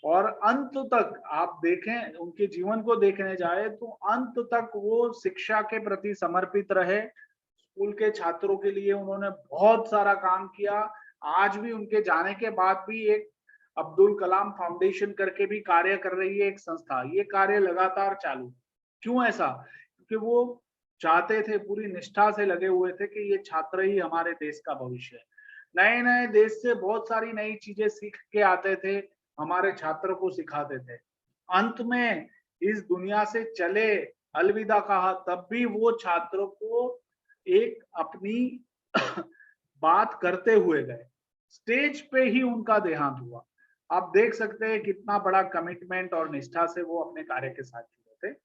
और अंत तक आप देखें, उनके जीवन को देखने जाए तो अंत तक वो शिक्षा के प्रति समर्पित रहे। स्कूल के छात्रों के लिए उन्होंने बहुत सारा काम किया। आज भी उनके जाने के बाद भी एक अब्दुल कलाम फाउंडेशन करके भी कार्य कर रही है एक संस्था, ये कार्य लगातार चालू। क्यों ऐसा? क्योंकि वो चाहते थे, पूरी निष्ठा से लगे हुए थे कि ये छात्र ही हमारे देश का भविष्य है। नए नए देश से बहुत सारी नई चीजें सीख के आते थे, हमारे छात्र को सिखाते थे। अंत में इस दुनिया से चले, अलविदा कहा, तब भी वो छात्रों को एक अपनी बात करते हुए गए। स्टेज पे ही उनका देहांत हुआ। आप देख सकते हैं कितना बड़ा कमिटमेंट और निष्ठा से वो अपने कार्य के साथ जुड़े थे।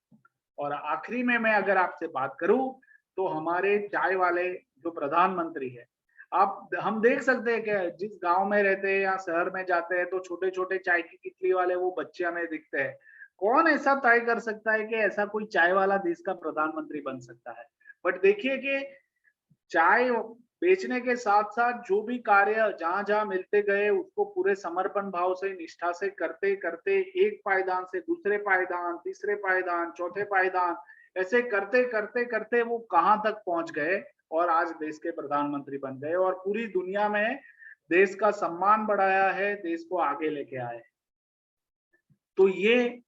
और आखिरी में मैं अगर आपसे बात करूं तो हमारे चाय वाले जो प्रधानमंत्री है, हम देख सकते हैं कि जिस गांव में रहते हैं या शहर में जाते हैं तो छोटे छोटे चाय की कितली वाले वो बच्चे हमें दिखते हैं। कौन ऐसा तय कर सकता है कि ऐसा कोई चाय वाला देश का प्रधानमंत्री बन सकता है? बट देखिए कि चाय बेचने के साथ साथ जो भी कार्य जहां जहां मिलते गए उसको पूरे समर्पण भाव से, निष्ठा से करते करते एक पायदान से दूसरे पायदान, तीसरे पायदान, चौथे पायदान, ऐसे करते करते करते वो कहां तक पहुंच गए और आज देश के प्रधानमंत्री बन गए और पूरी दुनिया में देश का सम्मान बढ़ाया है, देश को आगे लेके आए। तो ये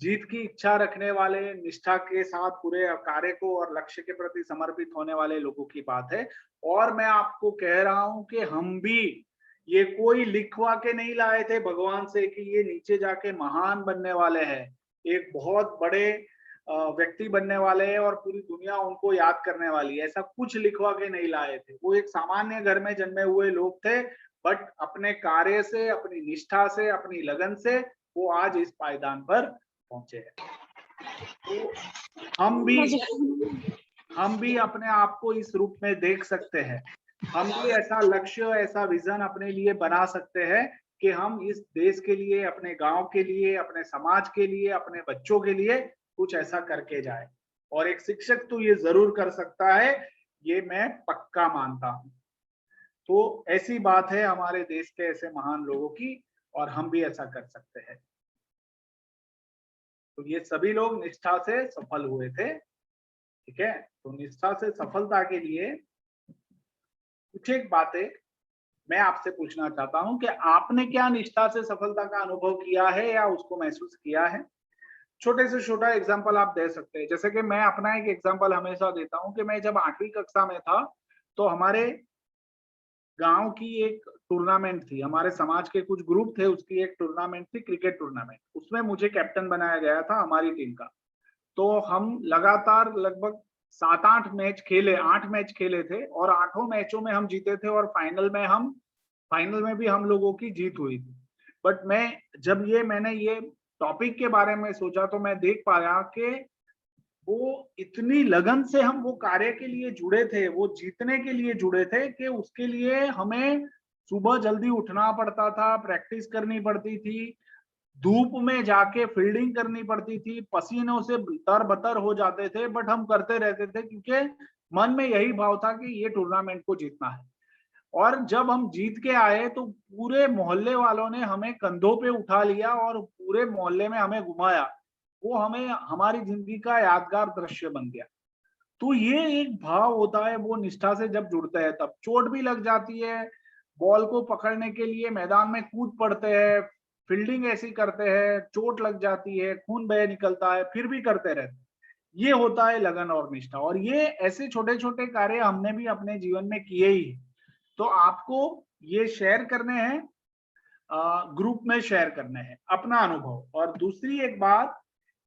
जीत की इच्छा रखने वाले, निष्ठा के साथ पूरे कार्य को और लक्ष्य के प्रति समर्पित होने वाले लोगों की बात है। और मैं आपको कह रहा हूं कि हम भी ये कोई लिखवा के नहीं लाए थे भगवान से कि ये नीचे जाके महान बनने वाले हैं, एक बहुत बड़े व्यक्ति बनने वाले हैं और पूरी दुनिया उनको याद करने वाली है। ऐसा कुछ लिखवा के नहीं लाए थे। वो एक सामान्य घर में जन्मे हुए लोग थे, बट अपने कार्य से, अपनी निष्ठा से, अपनी लगन से वो आज इस पायदान पर पहुंचे हैं। तो हम भी अपने आप को इस रूप में देख सकते हैं। हम भी ऐसा लक्ष्य, ऐसा विजन अपने लिए बना सकते हैं कि हम इस देश के लिए, अपने गांव के लिए, अपने समाज के लिए, अपने बच्चों के लिए कुछ ऐसा करके जाए। और एक शिक्षक तो ये जरूर कर सकता है, ये मैं पक्का मानता हूं। तो ऐसी बात है हमारे देश के ऐसे महान लोगों की, और हम भी ऐसा कर सकते हैं। तो ये सभी लोग निष्ठा से सफल हुए थे, ठीक है। तो निष्ठा से सफलता के लिए कुछ एक बातें मैं आपसे पूछना चाहता हूं कि आपने क्या निष्ठा से सफलता का अनुभव किया है या उसको महसूस किया है? छोटे से छोटा एग्जाम्पल आप दे सकते हैं। जैसे कि मैं अपना एक एग्जाम्पल हमेशा देता हूं कि मैं जब 8वीं कक्षा में था तो हमारे गांव की एक टूर्नामेंट थी, हमारे समाज के कुछ ग्रुप थे, उसकी एक टूर्नामेंट थी, क्रिकेट टूर्नामेंट। उसमें मुझे कैप्टन बनाया गया था हमारी टीम का। तो हम लगातार लगभग 7-8 मैच खेले, 8 मैच खेले थे और 8 मैचों में हम जीते थे और फाइनल में भी हम लोगों की जीत हुई थी। बट मैंने ये टॉपिक के बारे में सोचा तो मैं देख पाया कि वो इतनी लगन से हम वो कार्य के लिए जुड़े थे, वो जीतने के लिए जुड़े थे कि उसके लिए हमें सुबह जल्दी उठना पड़ता था, प्रैक्टिस करनी पड़ती थी, धूप में जाके फील्डिंग करनी पड़ती थी, पसीनों से तरबतर हो जाते थे, बट हम करते रहते थे क्योंकि मन में यही भाव था कि ये टूर्नामेंट को जीतना है। और जब हम जीत के आए तो पूरे मोहल्ले वालों ने हमें कंधों पे उठा लिया और पूरे मोहल्ले में हमें घुमाया। वो हमें हमारी जिंदगी का यादगार दृश्य बन गया। तो ये एक भाव होता है, वो निष्ठा से जब जुड़ते हैं तब चोट भी लग जाती है, बॉल को पकड़ने के लिए मैदान में कूद पड़ते हैं, फील्डिंग ऐसी करते हैं, चोट लग जाती है, खून बह निकलता है, फिर भी करते रहते हैं। ये होता है लगन और निष्ठा। और ये ऐसे छोटे छोटे कार्य हमने भी अपने जीवन में किए ही। तो आपको ये शेयर करने हैं, ग्रुप में शेयर करने हैं अपना अनुभव। और दूसरी एक बात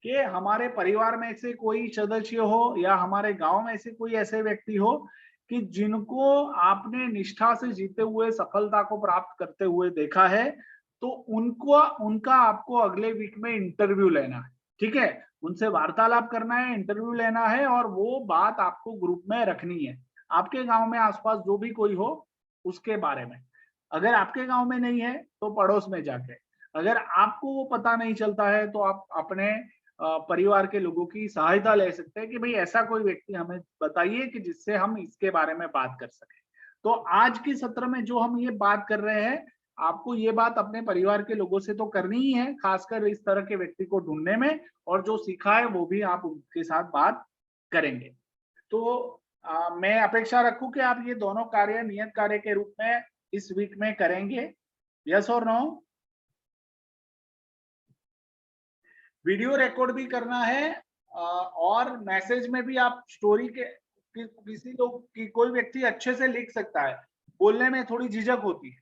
कि हमारे परिवार में से कोई सदस्य हो या हमारे गांव में से कोई ऐसे व्यक्ति हो कि जिनको आपने निष्ठा से जीते हुए सफलता को प्राप्त करते हुए देखा है, तो उनका आपको अगले वीक में इंटरव्यू लेना है, ठीक है। उनसे वार्तालाप करना है, इंटरव्यू लेना है और वो बात आपको ग्रुप में रखनी है। आपके गांव में आसपास जो भी कोई हो उसके बारे में। अगर आपके गांव में नहीं है तो पड़ोस में जाके, अगर आपको वो पता नहीं चलता है तो आप अपने परिवार के लोगों की सहायता ले सकते हैं कि भाई ऐसा कोई व्यक्ति हमें बताइए कि जिससे हम इसके बारे में बात कर सकें। तो आज के सत्र में जो हम ये बात कर रहे हैं, आपको ये बात अपने परिवार के लोगों से तो करनी ही है, खासकर इस तरह के व्यक्ति को ढूंढने में, और जो सीखा है वो भी आप उनके साथ बात करेंगे। तो मैं अपेक्षा रखूं कि आप ये दोनों कार्य नियत कार्य के रूप में इस वीक में करेंगे। यस और नो? वीडियो रिकॉर्ड भी करना है और मैसेज में भी आप स्टोरी के किसी लोग की कोई व्यक्ति अच्छे से लिख सकता है, बोलने में थोड़ी झिझक होती है,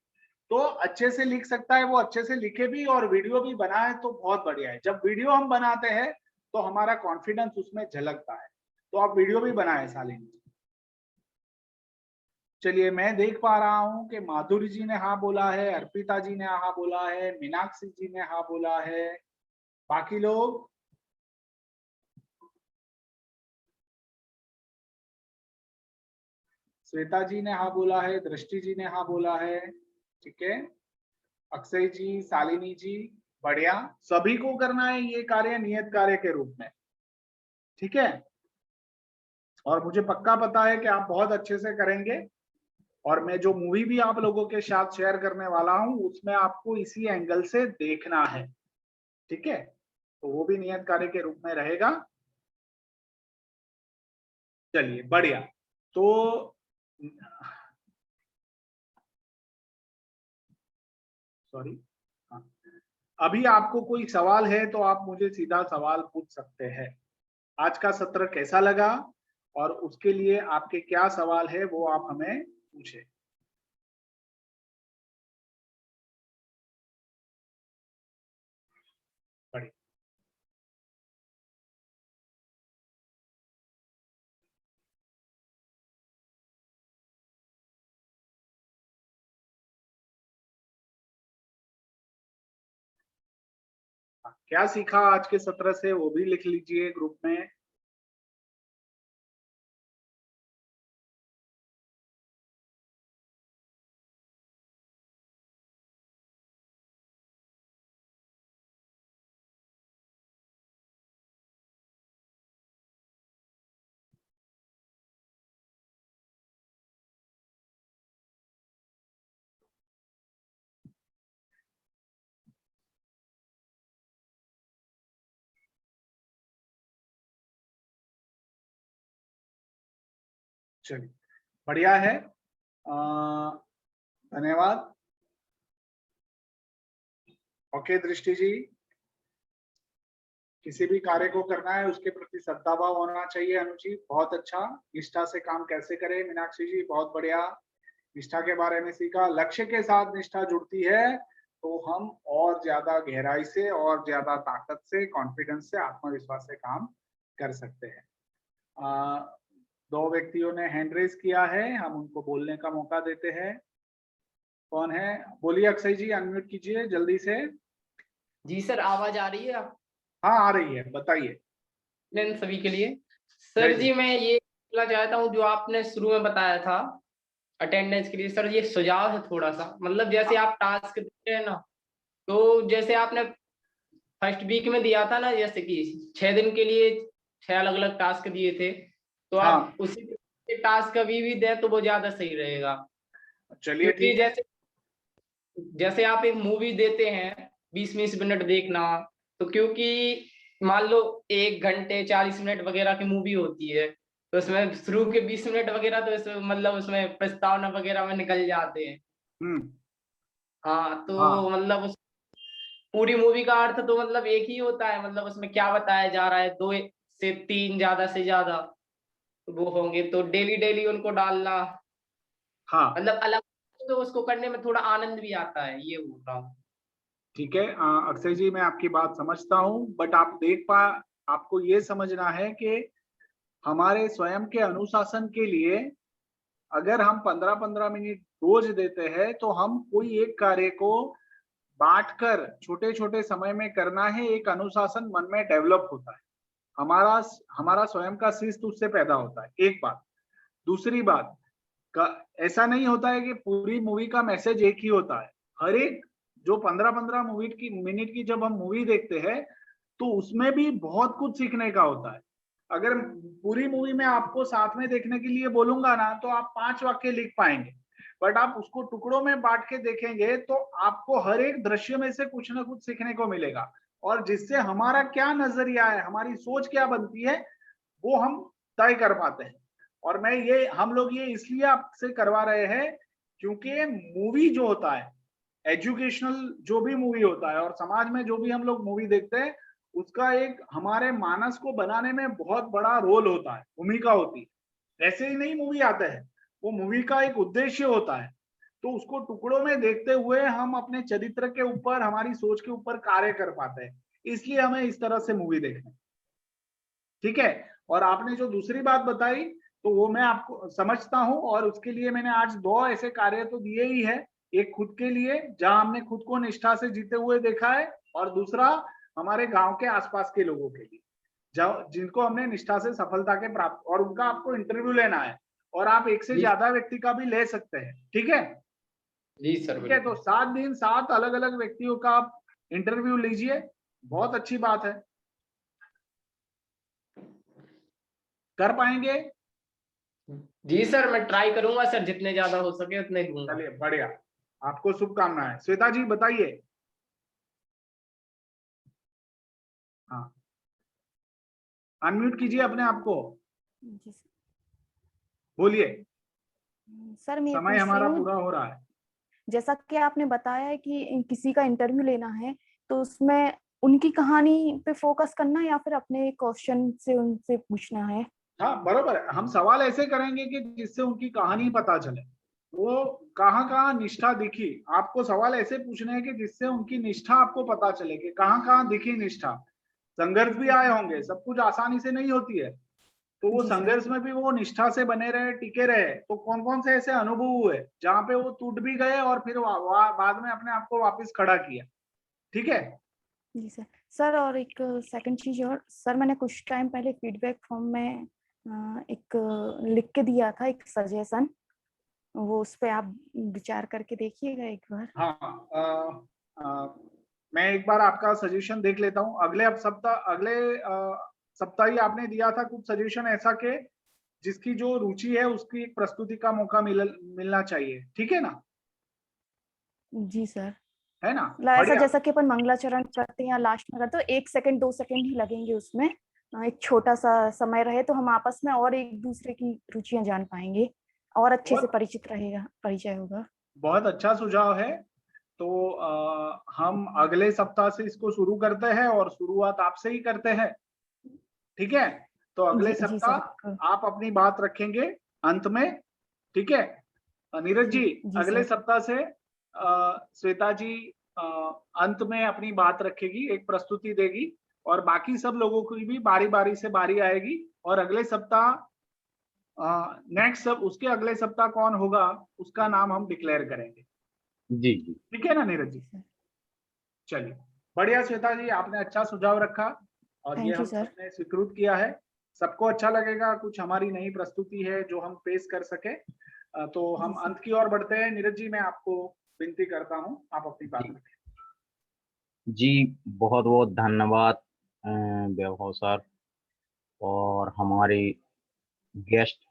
तो अच्छे से लिख सकता है, वो अच्छे से लिखे भी और वीडियो भी बनाए तो बहुत बढ़िया है। जब वीडियो हम बनाते हैं तो हमारा कॉन्फिडेंस उसमें झलकता है, तो आप वीडियो भी बनाए शालिनी। चलिए, मैं देख पा रहा हूं कि माधुरी जी ने हाँ बोला है, अर्पिता जी ने हाँ बोला है, मीनाक्षी जी ने हाँ बोला है, बाकी लोग? श्वेता जी ने हाँ बोला है, दृष्टि जी ने हाँ बोला है, ठीक है। अक्षय जी, शालिनी जी, बढ़िया। सभी को करना है ये कार्य नियत कार्य के रूप में, ठीक है। और मुझे पक्का पता है कि आप बहुत अच्छे से करेंगे, और मैं जो मूवी भी आप लोगों के साथ शेयर करने वाला हूं उसमें आपको इसी एंगल से देखना है, ठीक है। तो वो भी नियत कार्य के रूप में रहेगा। चलिए, बढ़िया। तो सॉरी, हाँ, अभी आपको कोई सवाल है तो आप मुझे सीधा सवाल पूछ सकते हैं। आज का सत्र कैसा लगा और उसके लिए आपके क्या सवाल है वो आप हमें पूछे। बढ़िया। क्या सीखा आज के सत्र से वो भी लिख लीजिए ग्रुप में। चलिए, बढ़िया है, धन्यवाद। ओके दृष्टि जी, किसी भी कार्य को करना है उसके प्रति श्रद्धाभाव होना चाहिए। अनुजी, बहुत अच्छा। निष्ठा से काम कैसे करें? मीनाक्षी जी, बहुत बढ़िया, निष्ठा के बारे में सीखा। लक्ष्य के साथ निष्ठा जुड़ती है तो हम और ज्यादा गहराई से और ज्यादा ताकत से, कॉन्फिडेंस से, आत्मविश्वास से काम कर सकते हैं। दो व्यक्तियों ने हैंड रेज किया है, हम उनको बोलने का मौका देते हैं। कौन है? बोलिए अक्षय जी, अनम्यूट कीजिए जल्दी से। जी सर, आवाज आ रही है? हाँ, आ रही है, बताइए। सभी के लिए सर जी, मैं ये बोलना चाहता हूँ जो आपने शुरू में बताया था अटेंडेंस के लिए सर, ये सुझाव है थोड़ा सा। मतलब जैसे आप टास्क देते हैं ना, तो जैसे आपने फर्स्ट वीक में दिया था ना, जैसे कि 6 दिन के लिए 6 अलग अलग टास्क दिए थे, तो आप उसी टास्क अभी भी दें तो वो ज्यादा सही रहेगा। चलिए, ठीक है। जैसे आप एक मूवी देते हैं 20-20 मिनट देखना, तो क्योंकि मान लो 1 घंटे 40 मिनट वगैरह की मूवी होती है, तो उसमें शुरू के 20 मिनट वगैरह तो मतलब उसमें प्रस्तावना वगैरह में निकल जाते हैं। हाँ, तो मतलब उस पूरी मूवी का अर्थ तो मतलब एक ही होता है, मतलब उसमें क्या बताया जा रहा है, 2 से 3 ज्यादा से ज्यादा वो होंगे, तो डेली डेली उनको डालना, हाँ, मतलब अलग, तो उसको करने में थोड़ा आनंद भी आता है, ये बोल रहा हूँ। ठीक है अक्षय जी, मैं आपकी बात समझता हूँ, बट आपको ये समझना है कि हमारे स्वयं के अनुशासन के लिए अगर हम 15-15 मिनट रोज देते हैं तो हम कोई एक कार्य को बांटकर छोटे छोटे समय में करना है, एक अनुशासन मन में डेवलप होता है, हमारा स्वयं का शिस्त उससे पैदा होता है। एक बात। दूसरी बात, ऐसा नहीं होता है कि पूरी मूवी का मैसेज एक ही होता है। हर एक जो 15-15 मिनट की जब हम मूवी देखते हैं तो उसमें भी बहुत कुछ सीखने का होता है। अगर पूरी मूवी में आपको साथ में देखने के लिए बोलूंगा ना तो आप 5 वाक्य लिख पाएंगे, बट आप उसको टुकड़ों में बांट के देखेंगे तो आपको हर एक दृश्य में से कुछ ना कुछ सीखने को मिलेगा, और जिससे हमारा क्या नजरिया है, हमारी सोच क्या बनती है, वो हम तय कर पाते हैं। और हम लोग ये इसलिए आपसे करवा रहे हैं क्योंकि मूवी जो होता है, एजुकेशनल जो भी मूवी होता है और समाज में जो भी हम लोग मूवी देखते हैं, उसका एक हमारे मानस को बनाने में बहुत बड़ा रोल होता है, भूमिका होती है। ऐसे ही नहीं मूवी आते हैं, वो मूवी का एक उद्देश्य होता है। तो उसको टुकड़ों में देखते हुए हम अपने चरित्र के ऊपर, हमारी सोच के ऊपर कार्य कर पाते हैं, इसलिए हमें इस तरह से मूवी देखना है। ठीक है। और आपने जो दूसरी बात बताई तो वो मैं आपको समझता हूं, और उसके लिए मैंने आज 2 ऐसे कार्य तो दिए ही है। एक खुद के लिए जहां हमने खुद को निष्ठा से जीते हुए देखा है, और दूसरा हमारे गांव के आसपास के लोगों के लिए जिनको हमने निष्ठा से सफलता के प्राप्त, और उनका आपको इंटरव्यू लेना है, और आप एक से ज्यादा व्यक्ति का भी ले सकते हैं। ठीक है जी सर। ठीक है। तो 7 दिन 7 अलग अलग व्यक्तियों का आप इंटरव्यू लीजिए, बहुत अच्छी बात है। कर पाएंगे? जी सर, मैं ट्राई करूंगा सर, जितने ज्यादा हो सके उतने दूंगा। चलिए बढ़िया, आपको शुभकामनाएं। श्वेता जी बताइए। हाँ, अनम्यूट कीजिए अपने आप को, जी सर। बोलिए। सर मैं समय पूछ रही हमारा हूँ, पूरा हो रहा है। जैसा कि आपने बताया है कि किसी का इंटरव्यू लेना है तो उसमें उनकी कहानी पे फोकस करना है या फिर अपने क्वेश्चन से उनसे पूछना है? हाँ बरोबर है, हम सवाल ऐसे करेंगे कि जिससे उनकी कहानी पता चले, वो कहाँ कहाँ निष्ठा दिखी। आपको सवाल ऐसे पूछने हैं कि जिससे उनकी निष्ठा आपको पता चले कि कहाँ कहाँ दिखी निष्ठा। संघर्ष भी आए होंगे, सब कुछ आसानी से नहीं होती है, तो वो संघर्ष में भी वो निष्ठा से बने रहे, टिके रहे। तो कौन कौन से ऐसे अनुभव हुए जहाँ पे वो टूट भी गए और फिर बाद में अपने आप को वापस खड़ा किया। ठीक है जी सर। सर और एक सेकंड चीज और, सर मैंने कुछ टाइम पहले फीडबैक फॉर्म में एक लिख के दिया था, एक सजेशन, वो उस पे आप विचार करके देखिएगा एक बार। हाँ, मैं एक बार आपका सजेशन देख लेता हूँ। अगले सप्ताह ही आपने दिया था कुछ सजेशन ऐसा के जिसकी जो रुचि है उसकी एक प्रस्तुति का मौका मिलना चाहिए। ठीक है ना? जी सर। है ना? ऐसा जैसा कि अपन मंगलाचरण करते हैं या लास्ट में करते हैं, 1 सेकंड 2 सेकंड ही लगेंगे उसमें, एक छोटा सा समय रहे तो हम आपस में और एक दूसरे की रुचियां जान पाएंगे और अच्छे से परिचय होगा। बहुत अच्छा सुझाव है। तो हम अगले सप्ताह से इसको शुरू करते हैं और शुरुआत आपसे ही करते हैं। ठीक है, तो अगले सप्ताह आप अपनी बात रखेंगे अंत में। ठीक है नीरज जी, अगले सप्ताह से श्वेता जी अंत में अपनी बात रखेगी, एक प्रस्तुति देगी, और बाकी सब लोगों की भी बारी बारी से बारी आएगी। और अगले सप्ताह नेक्स्ट उसके अगले सप्ताह कौन होगा उसका नाम हम डिक्लेयर करेंगे। जी जी ठीक है ना नीरज जी? चलिए बढ़िया श्वेता जी, आपने अच्छा सुझाव रखा और ये हम सबने स्वीकृत किया है। सबको अच्छा लगेगा, कुछ हमारी नई प्रस्तुति है जो हम पेश कर सके। तो हम अंत की ओर बढ़ते हैं। नीरज जी, मैं आपको विनती करता हूं, आप अपनी बात रखें। जी, बहुत बहुत धन्यवाद वैभव सर और हमारे गेस्ट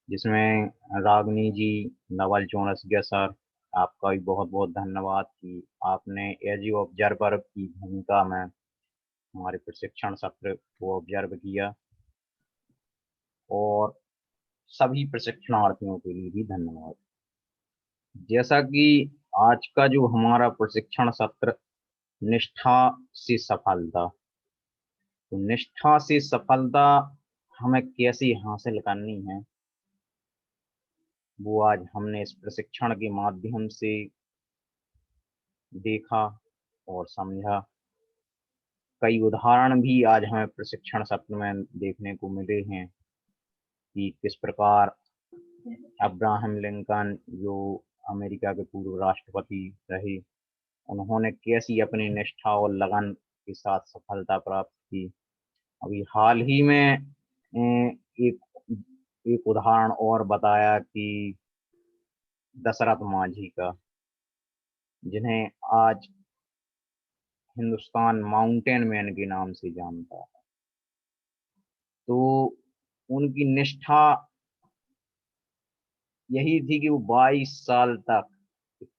जिसमें रागनी जी, नवल चौरसिया सर, आपका भी बहुत बहुत धन्यवाद कि आपने एज ए ऑब्जर्वर की भूमिका में हमारे प्रशिक्षण सत्र को ऑब्जर्व किया, और सभी प्रशिक्षणार्थियों के लिए भी धन्यवाद। जैसा कि आज का जो हमारा प्रशिक्षण सत्र निष्ठा से सफलता, तो निष्ठा से सफलता हमें कैसे हासिल करनी है वो आज हमने इस प्रशिक्षण के माध्यम से देखा और समझा। कई उदाहरण भी आज हमें प्रशिक्षण सत्र में देखने को मिले हैं कि किस प्रकार अब्राहम लिंकन जो अमेरिका के पूर्व राष्ट्रपति रहे, उन्होंने कैसी अपनी निष्ठा और लगन के साथ सफलता प्राप्त की। अभी हाल ही में एक उदाहरण और बताया कि दशरथ मांझी का, जिन्हें आज हिंदुस्तान माउंटेन मैन के नाम से जानता है। तो उनकी निष्ठा यही थी कि वो 22 साल तक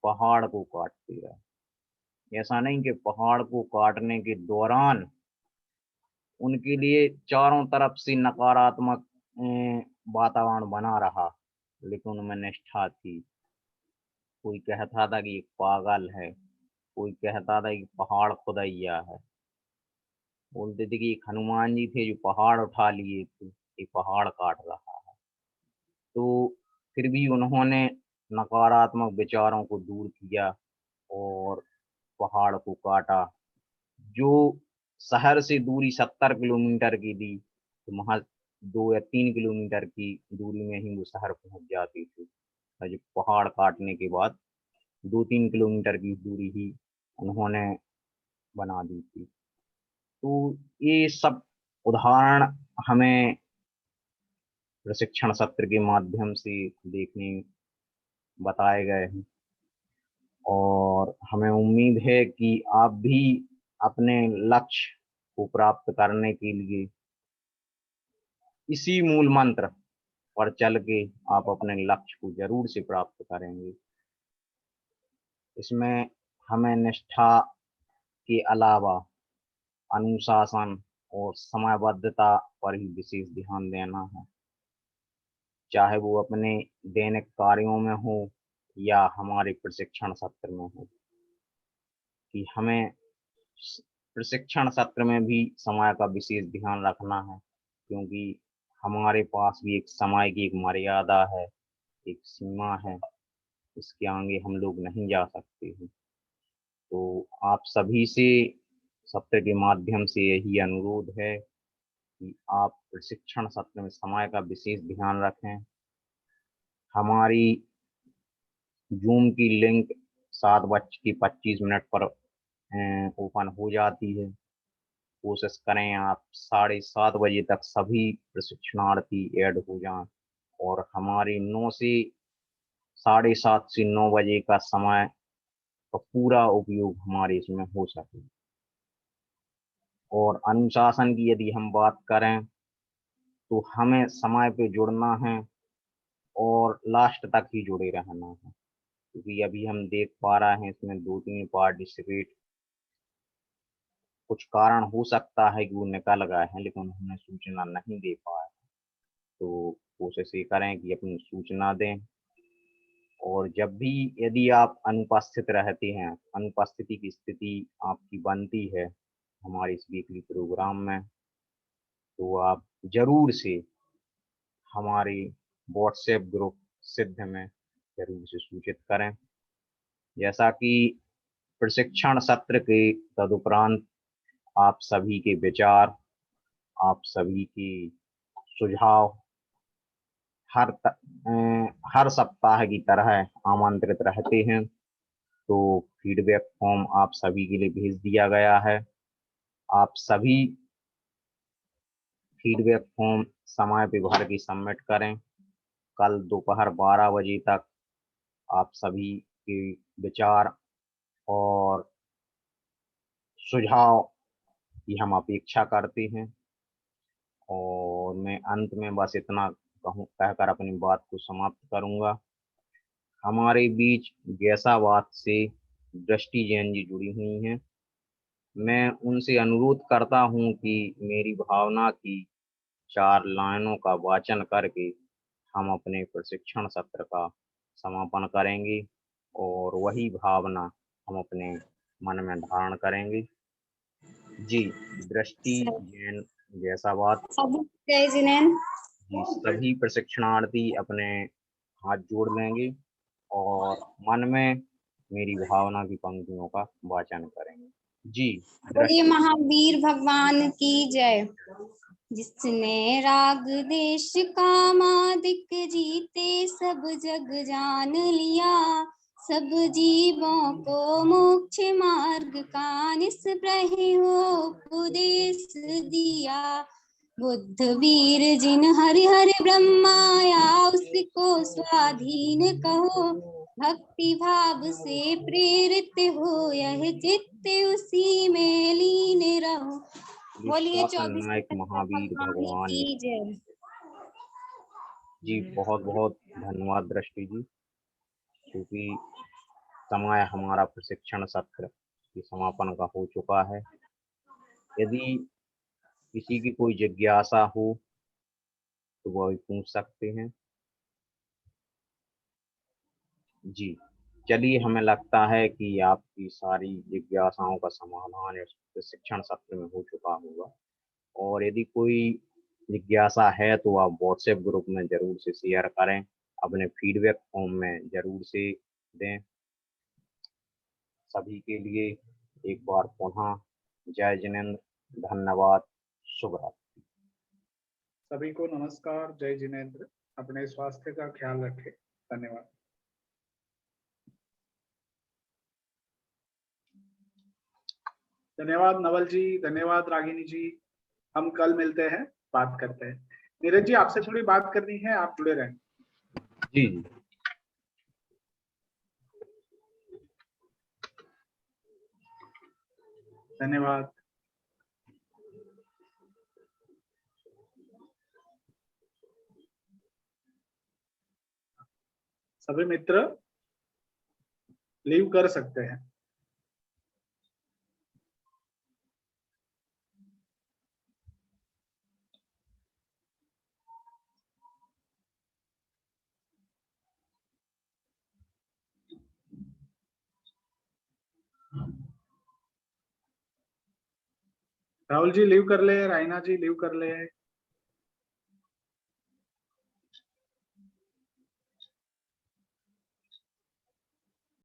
पहाड़ को काटते रहे। ऐसा नहीं कि पहाड़ को काटने के दौरान उनके लिए चारों तरफ से नकारात्मक वातावरण बना रहा, लेकिन उनमें निष्ठा थी। कोई कहता था कि ये पागल है, कोई कहता था कि पहाड़ खुदैया है, बोलते थे कि एक हनुमान जी थे जो पहाड़ उठा लिए थे, ये पहाड़ काट रहा है। तो फिर भी उन्होंने नकारात्मक विचारों को दूर किया और पहाड़ को काटा। जो शहर से दूरी 70 किलोमीटर की थी, तो वहाँ 2 या 3 किलोमीटर की दूरी में ही वो शहर पहुंच जाती थी। और जो पहाड़ काटने के बाद 2-3 किलोमीटर की दूरी ही उन्होंने बना दी थी। तो ये सब उदाहरण हमें प्रशिक्षण सत्र के माध्यम से देखने बताए गए हैं और हमें उम्मीद है कि आप भी अपने लक्ष्य को प्राप्त करने के लिए इसी मूल मंत्र पर चल के आप अपने लक्ष्य को जरूर से प्राप्त करेंगे। इसमें हमें निष्ठा के अलावा अनुशासन और समयबद्धता पर ही विशेष ध्यान देना है, चाहे वो अपने दैनिक कार्यों में हो या हमारे प्रशिक्षण सत्र में हो। कि हमें प्रशिक्षण सत्र में भी समय का विशेष ध्यान रखना है, क्योंकि हमारे पास भी एक समय की एक मर्यादा है, एक सीमा है, इसके आगे हम लोग नहीं जा सकते हैं। तो आप सभी से सत्र के माध्यम से यही अनुरोध है कि आप प्रशिक्षण सत्र में समय का विशेष ध्यान रखें। हमारी जूम की लिंक 7:25 पर ओपन हो जाती है। कोशिश करें आप 7:30 बजे तक सभी प्रशिक्षणार्थी ऐड हो जाएं और हमारी 9 से 7:30 से 9 बजे का समय का पूरा उपयोग हमारे इसमें हो सके। और अनुशासन की यदि हम बात करें तो हमें समय पे जुड़ना है और लास्ट तक ही जुड़े रहना है, क्योंकि अभी हम देख पा रहे हैं इसमें 2-3 पार्टिसिपेट कुछ कारण हो सकता है कि वो निकल गए हैं, लेकिन उन्होंने सूचना नहीं दे पाए। तो कोशिश ये करें कि अपनी सूचना दें और जब भी यदि आप अनुपस्थित रहते हैं, अनुपस्थिति की स्थिति आपकी बनती है हमारे इस वीकली प्रोग्राम में, तो आप जरूर से हमारे व्हाट्सएप ग्रुप सिद्ध में जरूर से सूचित करें। जैसा कि प्रशिक्षण सत्र के तदुपरांत आप सभी के विचार, आप सभी के सुझाव हर सप्ताह की तरह आमंत्रित रहते हैं। तो फीडबैक फॉर्म आप सभी के लिए भेज दिया गया है। आप सभी फीडबैक फॉर्म समय पे भर के सबमिट करें। कल दोपहर 12 बजे तक आप सभी के विचार और सुझाव की हम अपेक्षा करते हैं। और मैं अंत में बस इतना कहकर अपनी बात को समाप्त करूंगा। हमारे बीच गैसाबाद से दृष्टि जैन जी जुड़ी हुई हैं। मैं उनसे अनुरोध करता हूं कि मेरी भावना की 4 लाइनों का वाचन करके हम अपने प्रशिक्षण सत्र का समापन करेंगे और वही भावना हम अपने मन में धारण करेंगे। जी, दृष्टि जैन गैसाबाद। जय जिनेन। जी, सभी प्रशिक्षणार्थी अपने हाथ जोड़ लेंगे और मन में मेरी भावना की पंक्तियों का वाचन करेंगे। जी, बोलिए महावीर भगवान की जय। जिसने राग देश कामादिक जीते सब जग जान लिया, सब जीवों को मोक्ष मार्ग का निष्प्रह हो उपदेश दिया। बुद्ध वीर जिन हरि हरि ब्रह्माया, उसको स्वाधीन कहो, भक्ति भाव से प्रेरित हो यह चित्त उसी में लीन रहो। बोलिए 24 नायक महावीर भगवान की जय। जी बहुत बहुत धन्यवाद दृष्टि जी, क्योंकि समय हमारा प्रशिक्षण सत्र की समापन का हो चुका है। यदि किसी की कोई जिज्ञासा हो तो वह भी पूछ सकते हैं। जी चलिए, हमें लगता है कि आपकी सारी जिज्ञासाओं का समाधान इस प्रशिक्षण सत्र में हो चुका होगा, और यदि कोई जिज्ञासा है तो आप व्हाट्सएप ग्रुप में जरूर से शेयर करें, अपने फीडबैक फॉर्म में जरूर से दें। सभी के लिए एक बार पुनः जय जिनेंद्र, धन्यवाद, शुभ रात्रि। सभी को नमस्कार, जय जिनेंद्र। अपने स्वास्थ्य का ख्याल रखें। धन्यवाद। धन्यवाद नवल जी, धन्यवाद रागिनी जी। हम कल मिलते हैं, बात करते हैं। नीरज जी, आपसे थोड़ी बात करनी है, आप जुड़े रहें। जी धन्यवाद। सभी मित्र लीव कर सकते हैं। राहुल जी लीव कर ले, रायना जी लीव कर ले।